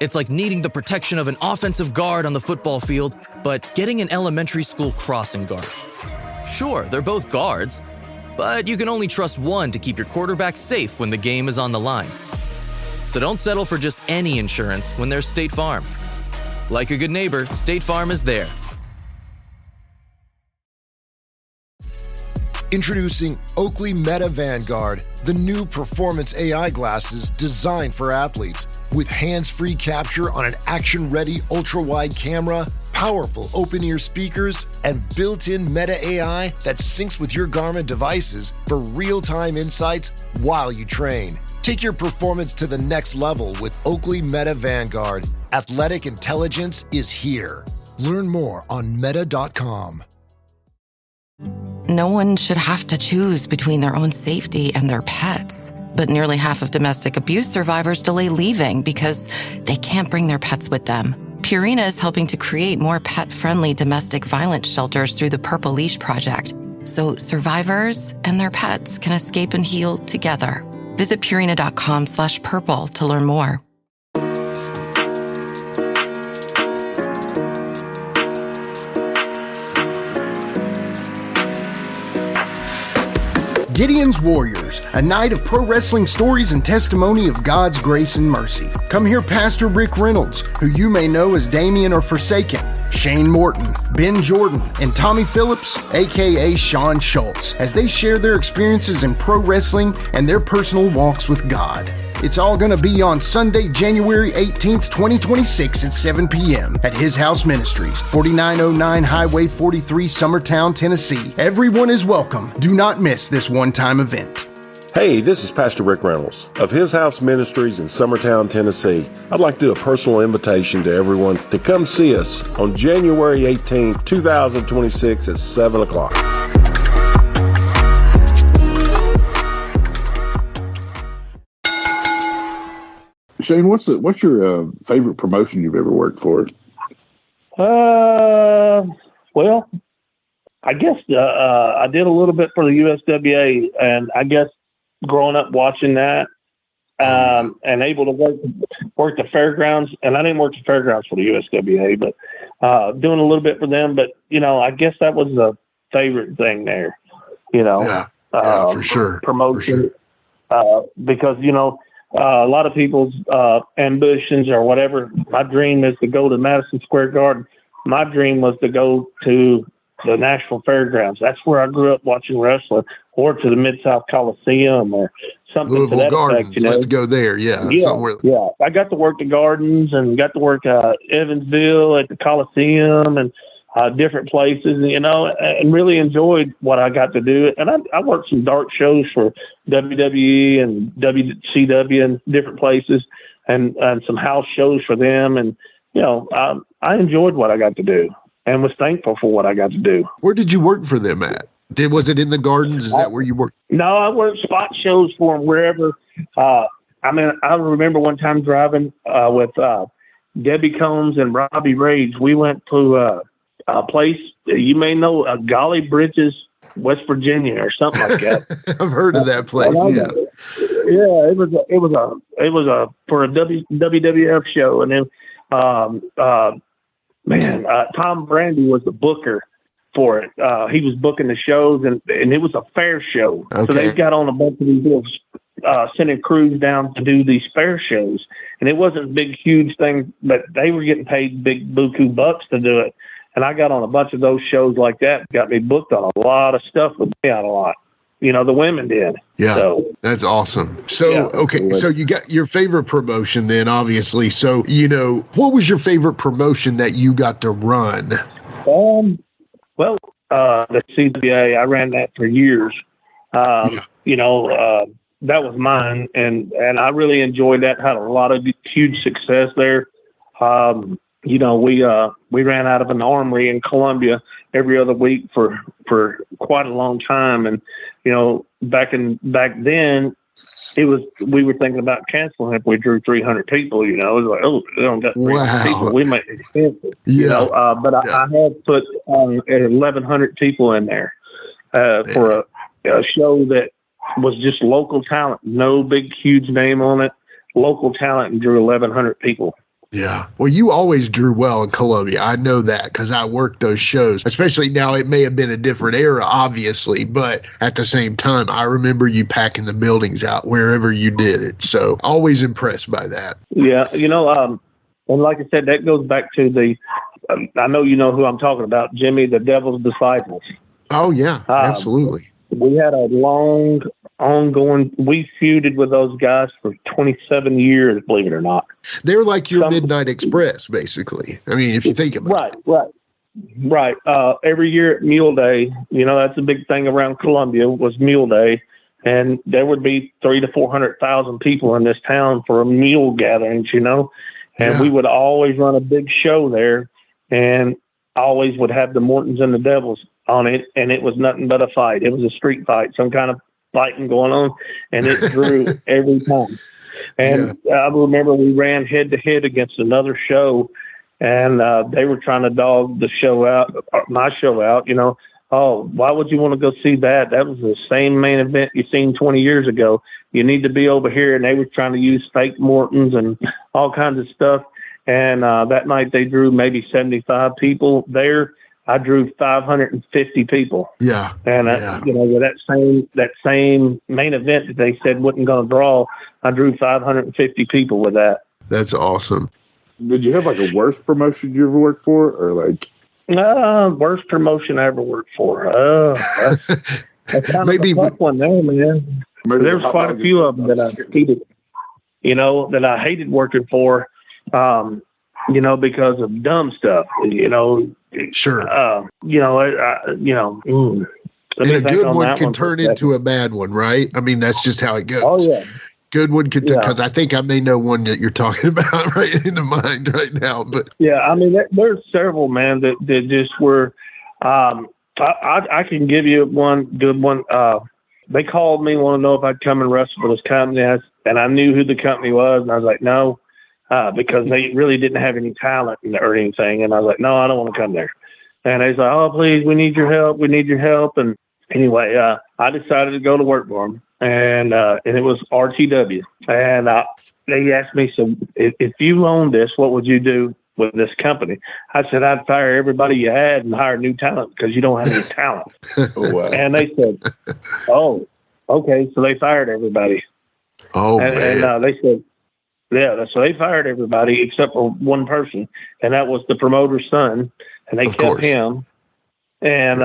[SPEAKER 22] It's like needing the protection of an offensive guard on the football field, but getting an elementary school crossing guard. Sure, they're both guards, but you can only trust one to keep your quarterback safe when the game is on the line. So don't settle for just any insurance when there's State Farm. Like a good neighbor, State Farm is there.
[SPEAKER 23] Introducing Oakley Meta Vanguard, the new performance AI glasses designed for athletes. With hands-free capture on an action-ready ultra-wide camera, powerful open-ear speakers, and built-in Meta AI that syncs with your Garmin devices for real-time insights while you train. Take your performance to the next level with Oakley Meta Vanguard. Athletic intelligence is here. Learn more on meta.com.
[SPEAKER 24] No one should have to choose between their own safety and their pets. But nearly half of domestic abuse survivors delay leaving because they can't bring their pets with them. Purina is helping to create more pet-friendly domestic violence shelters through the Purple Leash Project, so survivors and their pets can escape and heal together. Visit Purina.com/purple to learn more.
[SPEAKER 4] Gideon's Warriors, a night of pro wrestling stories and testimony of God's grace and mercy. Come hear Pastor Rick Reynolds, who you may know as Damien or Forsaken, Shane Morton, Ben Jordan, and Tommy Phillips, aka Sean Schultz, as they share their experiences in pro wrestling and their personal walks with God. It's all going to be on Sunday, January 18th, 2026 at 7 p.m. at His House Ministries, 4909 Highway 43, Summertown, Tennessee. Everyone is welcome. Do not miss this one-time event.
[SPEAKER 25] Hey, this is Pastor Rick Reynolds of His House Ministries in Summertown, Tennessee. I'd like to do a personal invitation to everyone to come see us on January 18th, 2026 at 7 o'clock.
[SPEAKER 6] Shane, what's your favorite promotion you've ever worked for?
[SPEAKER 1] Well, I guess I did a little bit for the USWA, and I guess growing up watching that and able to work the fairgrounds, and I didn't work the fairgrounds for the USWA, but doing a little bit for them. But I guess that was the favorite thing there.
[SPEAKER 4] Yeah, for sure.
[SPEAKER 1] Promotion, for sure. Because a lot of people's ambitions or whatever. My dream is to go to Madison Square Garden. My dream was to go to the Nashville Fairgrounds. That's where I grew up watching wrestling, or to the Mid-South Coliseum or something
[SPEAKER 4] Louisville
[SPEAKER 1] to that
[SPEAKER 4] Gardens.
[SPEAKER 1] effect.
[SPEAKER 4] Let's go there. Yeah.
[SPEAKER 1] Yeah. I got to work the Gardens and got to work Evansville at the Coliseum, and different places, and really enjoyed what I got to do. And I worked some dark shows for WWE and WCW and different places, and some house shows for them. And, I enjoyed what I got to do and was thankful for what I got to do.
[SPEAKER 4] Where did you work for them at? Was it in the Gardens? Is that where you worked?
[SPEAKER 1] No, I worked spot shows for them wherever. I remember one time driving with Debbie Combs and Robbie Rage. We went to a place you may know, Golly Bridges, West Virginia, or something like that.
[SPEAKER 4] I've heard of that place. Yeah.
[SPEAKER 1] Yeah, it was a for a WWF show, and then Tom Brandy was the booker for it. He was booking the shows, and it was a fair show.
[SPEAKER 4] Okay.
[SPEAKER 1] So they got on a bunch of these little sending crews down to do these fair shows, and it wasn't big, huge things, but they were getting paid big buku bucks to do it. And I got on a bunch of those shows like that, got me booked on a lot of stuff with me out a lot. The women did.
[SPEAKER 4] Yeah,
[SPEAKER 1] so,
[SPEAKER 4] that's awesome. So,
[SPEAKER 1] yeah,
[SPEAKER 4] okay, so you got your favorite promotion then, obviously. So, what was your favorite promotion that you got to run?
[SPEAKER 1] The CWA, I ran that for years. That was mine, and I really enjoyed that. Had a lot of huge success there. We ran out of an armory in Columbia every other week for quite a long time. And, back then we were thinking about canceling if we drew 300 people, it was like, oh, they don't got 300 people. We might expensive, but I had put 1,100 people in there, for a show that was just local talent, no big, huge name on it, local talent, and drew 1,100 people.
[SPEAKER 4] Yeah. Well, you always drew well in Columbia. I know that because I worked those shows, especially now. It may have been a different era, obviously, but at the same time, I remember you packing the buildings out wherever you did it. So always impressed by that.
[SPEAKER 1] Yeah. And like I said, that goes back to I know you know who I'm talking about, Jimmy, the Devil's Disciples.
[SPEAKER 4] Oh, yeah, absolutely.
[SPEAKER 1] We had a long ongoing, we feuded with those guys for 27 years, believe it or not.
[SPEAKER 4] They're like your Midnight Express, basically. I mean, if you think about it. Right.
[SPEAKER 1] Every year at Mule Day, that's a big thing around Columbia, was Mule Day. And there would be 300,000 to 400,000 people in this town for a mule gatherings, and we would always run a big show there, and always would have the Mortons and the Devils on it. And it was nothing but a fight. It was a street fight, some kind of fighting going on, and it drew every time. And I remember we ran head to head against another show, and they were trying to dog the show out, my show out, Oh, why would you want to go see that? That was the same main event you seen 20 years ago. You need to be over here. And they were trying to use fake Mortons and all kinds of stuff. And that night they drew maybe 75 people there. I drew 550 people.
[SPEAKER 4] Yeah.
[SPEAKER 1] And with that same main event that they said wasn't going to draw, I drew 550 people with that.
[SPEAKER 4] That's awesome.
[SPEAKER 6] Did you have like a worst promotion you ever worked for, or like?
[SPEAKER 1] Worst promotion I ever worked for. That's kind of a tough one there, man. There's quite a few of them that I hated. That I hated working for. Because of dumb stuff.
[SPEAKER 4] Sure.
[SPEAKER 1] And
[SPEAKER 4] a good one can turn into a bad one, right? I mean, that's just how it goes.
[SPEAKER 1] Oh, yeah.
[SPEAKER 4] Good one could, because I think I may know one that you're talking about right in the mind right now. But
[SPEAKER 1] yeah, I mean, there's several, man, that just were. I can give you one good one. They called me, want to know if I'd come and wrestle for this company, and I knew who the company was, and I was like, no. Because they really didn't have any talent or anything. And I was like, no, I don't want to come there. And they was like, oh, please, we need your help. We need your help. And anyway, I decided to go to work for them. And it was RTW. And they asked me, so if you owned this, what would you do with this company? I said, I'd fire everybody you had and hire new talent because you don't have any talent.
[SPEAKER 6] Wow.
[SPEAKER 1] And they said, oh, okay. So they fired everybody.
[SPEAKER 4] Oh, man.
[SPEAKER 1] And they said, yeah, so they fired everybody except for one person, and that was the promoter's son, and they kept him. And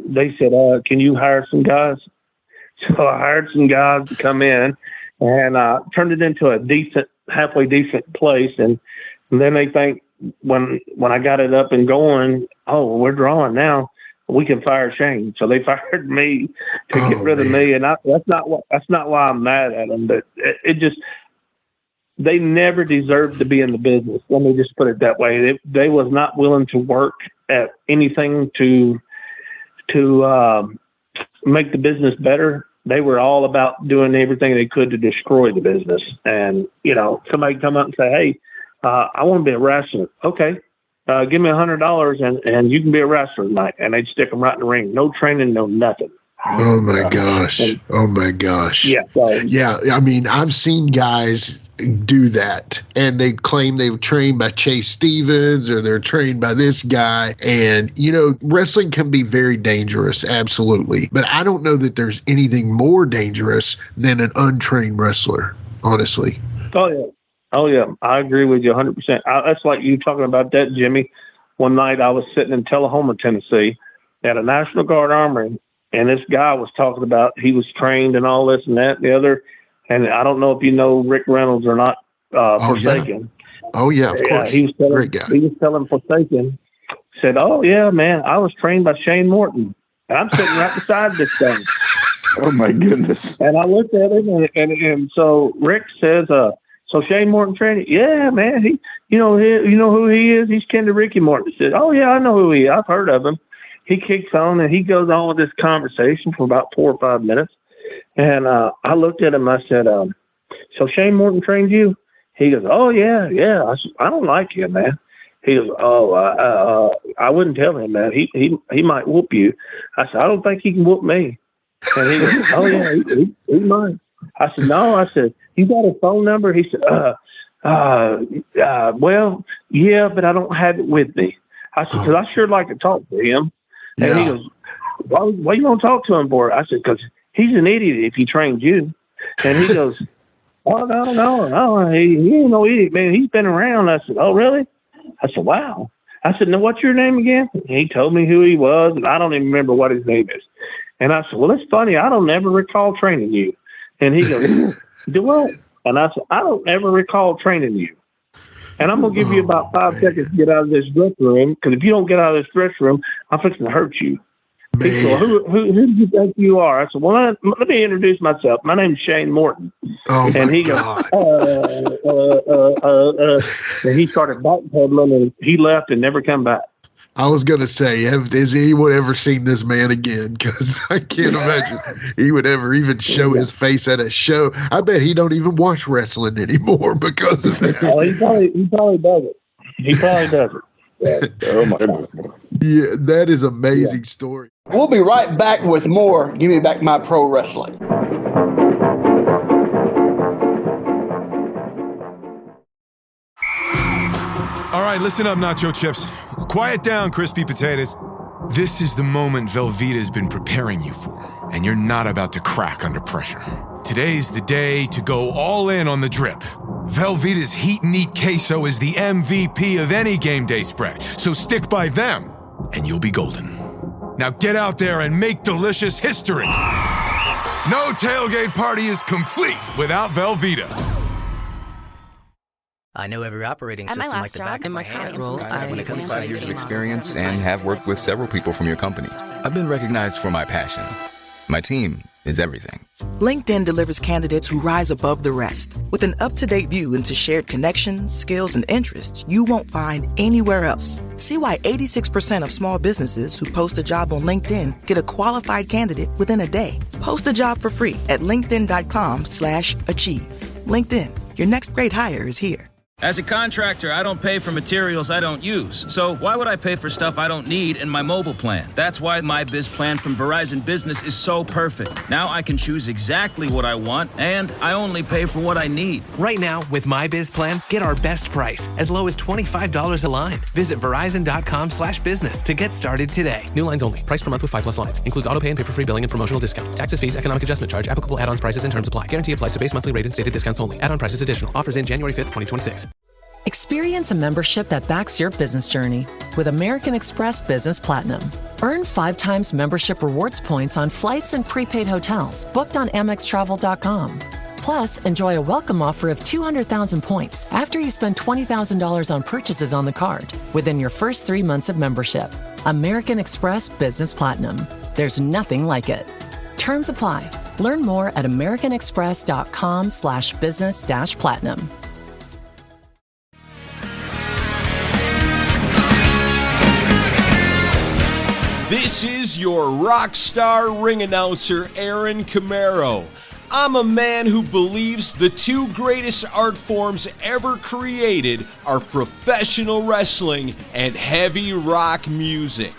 [SPEAKER 1] they said, can you hire some guys? So I hired some guys to come in and turned it into a halfway decent place. And then they think when I got it up and going, oh, we're drawing now. We can fire Shane. So they fired me to get rid of me. And that's not why I'm mad at them, but it just, they never deserved to be in the business. Let me just put it that way. They was not willing to work at anything to make the business better. They were all about doing everything they could to destroy the business. And, somebody come up and say, hey, I want to be a wrestler. Okay. Give me $100 and you can be a wrestler tonight. And they'd stick them right in the ring. No training, no nothing.
[SPEAKER 4] Oh my gosh. Oh my gosh.
[SPEAKER 1] Yeah.
[SPEAKER 4] Yeah. I mean, I've seen guys do that and they claim they were trained by Chase Stevens or they're trained by this guy. And, wrestling can be very dangerous. Absolutely. But I don't know that there's anything more dangerous than an untrained wrestler, honestly.
[SPEAKER 1] Oh, yeah. I agree with you 100%. That's like you talking about that, Jimmy. One night I was sitting in Tullahoma, Tennessee at a National Guard armory, and this guy was talking about he was trained and all this and that and the other. And I don't know if you know Rick Reynolds or not, Forsaken.
[SPEAKER 4] Oh, yeah, of course.
[SPEAKER 1] He was telling,
[SPEAKER 4] great guy.
[SPEAKER 1] He was telling Forsaken, said, oh, yeah, man, I was trained by Shane Morton. And I'm sitting right beside this thing.
[SPEAKER 6] Oh, my goodness.
[SPEAKER 1] And I looked at him, and so Rick says, so Shane Morton trained? Yeah, man. You know who he is? He's kin to Ricky Morton. He said, oh, yeah, I know who he is. I've heard of him. He kicks on, and he goes on with this conversation for about 4 or 5 minutes. And I looked at him. I said, so Shane Morton trained you? He goes, oh, yeah. I said, I don't like him, man. He goes, oh, I wouldn't tell him, man. He might whoop you. I said, I don't think he can whoop me. And he goes, oh, yeah, he might. I said, no. I said, you got a phone number? He said, well, yeah, but I don't have it with me. I said, because I sure like to talk to him. And he goes, why you want to talk to him for? I said, because he's an idiot if he trained you. And he goes, oh, no, he ain't no idiot, man. He's been around. I said, oh, really? I said, wow. I said, now, what's your name again? And he told me who he was, and I don't even remember what his name is. And I said, well, it's funny. I don't ever recall training you. And he goes, do what? And I said, I don't ever recall training you. And I'm going to give you about 5 seconds to get out of this dressing room, because if you don't get out of this dressing room, I'm fixing to hurt you. He said, well, who do you think you are? I said, well, let me introduce myself. My name's Shane Morton.
[SPEAKER 4] Oh,
[SPEAKER 1] and he goes, and he started backpedaling, and he left and never come back.
[SPEAKER 4] I was going to say, has anyone ever seen this man again? Because I can't imagine he would ever even show his face at a show. I bet he don't even watch wrestling anymore because of that.
[SPEAKER 1] Oh, he probably does it. He probably does it.
[SPEAKER 6] Oh, my goodness.
[SPEAKER 4] Yeah, that is an amazing story.
[SPEAKER 7] We'll be right back with more Give Me Back My Pro Wrestling.
[SPEAKER 9] All right, listen up, Nacho Chips. Quiet down, crispy potatoes. This is the moment Velveeta's been preparing you for, and you're not about to crack under pressure. Today's the day to go all in on the drip. Velveeta's Heat and Eat Queso is the MVP of any game day spread, so stick by them, and you'll be golden. Now get out there and make delicious history. No tailgate party is complete without Velveeta.
[SPEAKER 10] I know every operating system like the back of my hand.
[SPEAKER 11] I have 25 years of experience and have worked with several people from your company. I've been recognized for my passion. My team is everything.
[SPEAKER 12] LinkedIn delivers candidates who rise above the rest. With an up-to-date view into shared connections, skills, and interests you won't find anywhere else. See why 86% of small businesses who post a job on LinkedIn get a qualified candidate within a day. Post a job for free at linkedin.com/achieve. LinkedIn, your next great hire is here.
[SPEAKER 26] As a contractor, I don't pay for materials I don't use. So why would I pay for stuff I don't need in my mobile plan? That's why my Biz Plan from Verizon Business is so perfect. Now I can choose exactly what I want, and I only pay for what I need.
[SPEAKER 27] Right now, with my Biz Plan, get our best price, as low as $25 a line. Visit Verizon.com/business to get started today. New lines only. Price per month with 5+ lines. Includes auto pay and paper-free billing and promotional discount. Taxes, fees, economic adjustment charge. Applicable add-ons, prices, and terms apply. Guarantee applies to base monthly rate and stated discounts only. Add-on prices additional. Offers in January 5th, 2026.
[SPEAKER 28] Experience a membership that backs your business journey with American Express Business Platinum. Earn 5 times membership rewards points on flights and prepaid hotels booked on AmexTravel.com. Plus, enjoy a welcome offer of 200,000 points after you spend $20,000 on purchases on the card within your first 3 months of membership. American Express Business Platinum. There's nothing like it. Terms apply. Learn more at americanexpress.com/business-platinum.
[SPEAKER 5] This is your rock star ring announcer, Aaron Camaro. I'm a man who believes the two greatest art forms ever created are professional wrestling and heavy rock music.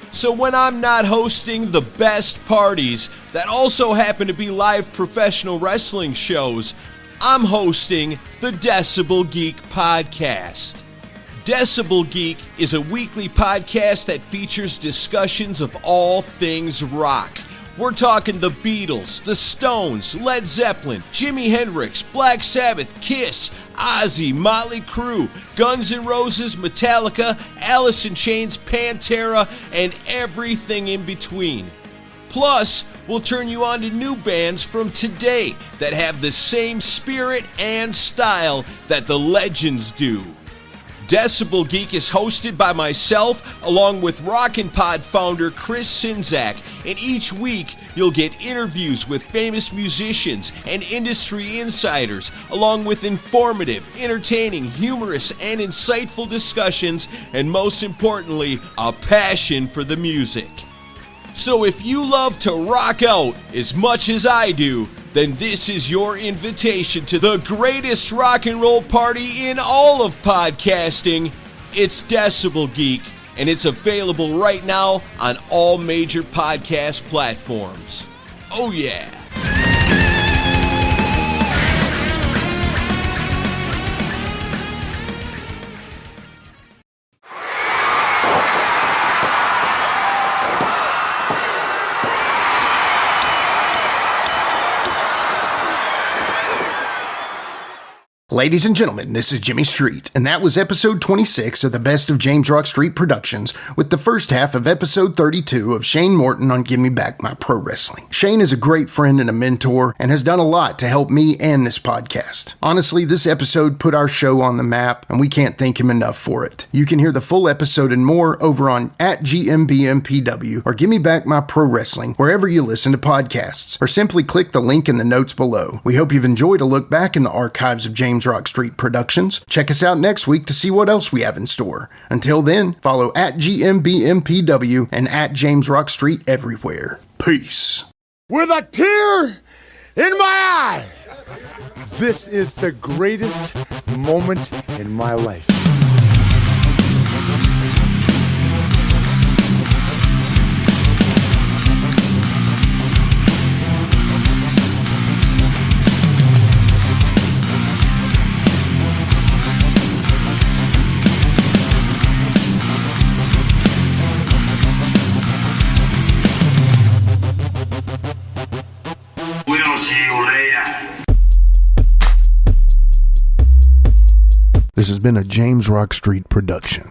[SPEAKER 5] So when I'm not hosting the best parties that also happen to be live professional wrestling shows, I'm hosting the Decibel Geek Podcast. Decibel Geek is a weekly podcast that features discussions of all things rock. We're talking the Beatles, the Stones, Led Zeppelin, Jimi Hendrix, Black Sabbath, Kiss, Ozzy, Motley Crue, Guns N' Roses, Metallica, Alice in Chains, Pantera, and everything in between. Plus, we'll turn you on to new bands from today that have the same spirit and style that the legends do. Decibel Geek is hosted by myself, along with Rockin' Pod founder Chris Sinzak, and each week you'll get interviews with famous musicians and industry insiders, along with informative, entertaining, humorous, and insightful discussions, and most importantly, a passion for the music. So if you love to rock out as much as I do, then this is your invitation to the greatest rock and roll party in all of podcasting. It's Decibel Geek, and it's available right now on all major podcast platforms. Oh yeah.
[SPEAKER 4] Ladies and gentlemen, this is Jimmy Street, and that was episode 26 of the Best of James Rock Street Productions, with the first half of episode 32 of Shane Morton on Give Me Back My Pro Wrestling. Shane is a great friend and a mentor, and has done a lot to help me and this podcast. Honestly, this episode put our show on the map, and we can't thank him enough for it. You can hear the full episode and more over on @GMBMPW or Give Me Back My Pro Wrestling, wherever you listen to podcasts, or simply click the link in the notes below. We hope you've enjoyed a look back in the archives of James Rock Street Productions. Check us out next week to see what else we have in store. Until then, follow @GMBMPW and @JamesRockStreet everywhere. Peace.
[SPEAKER 13] With a tear in my eye, this is the greatest moment in my life.
[SPEAKER 2] This has been a James Rock Street production.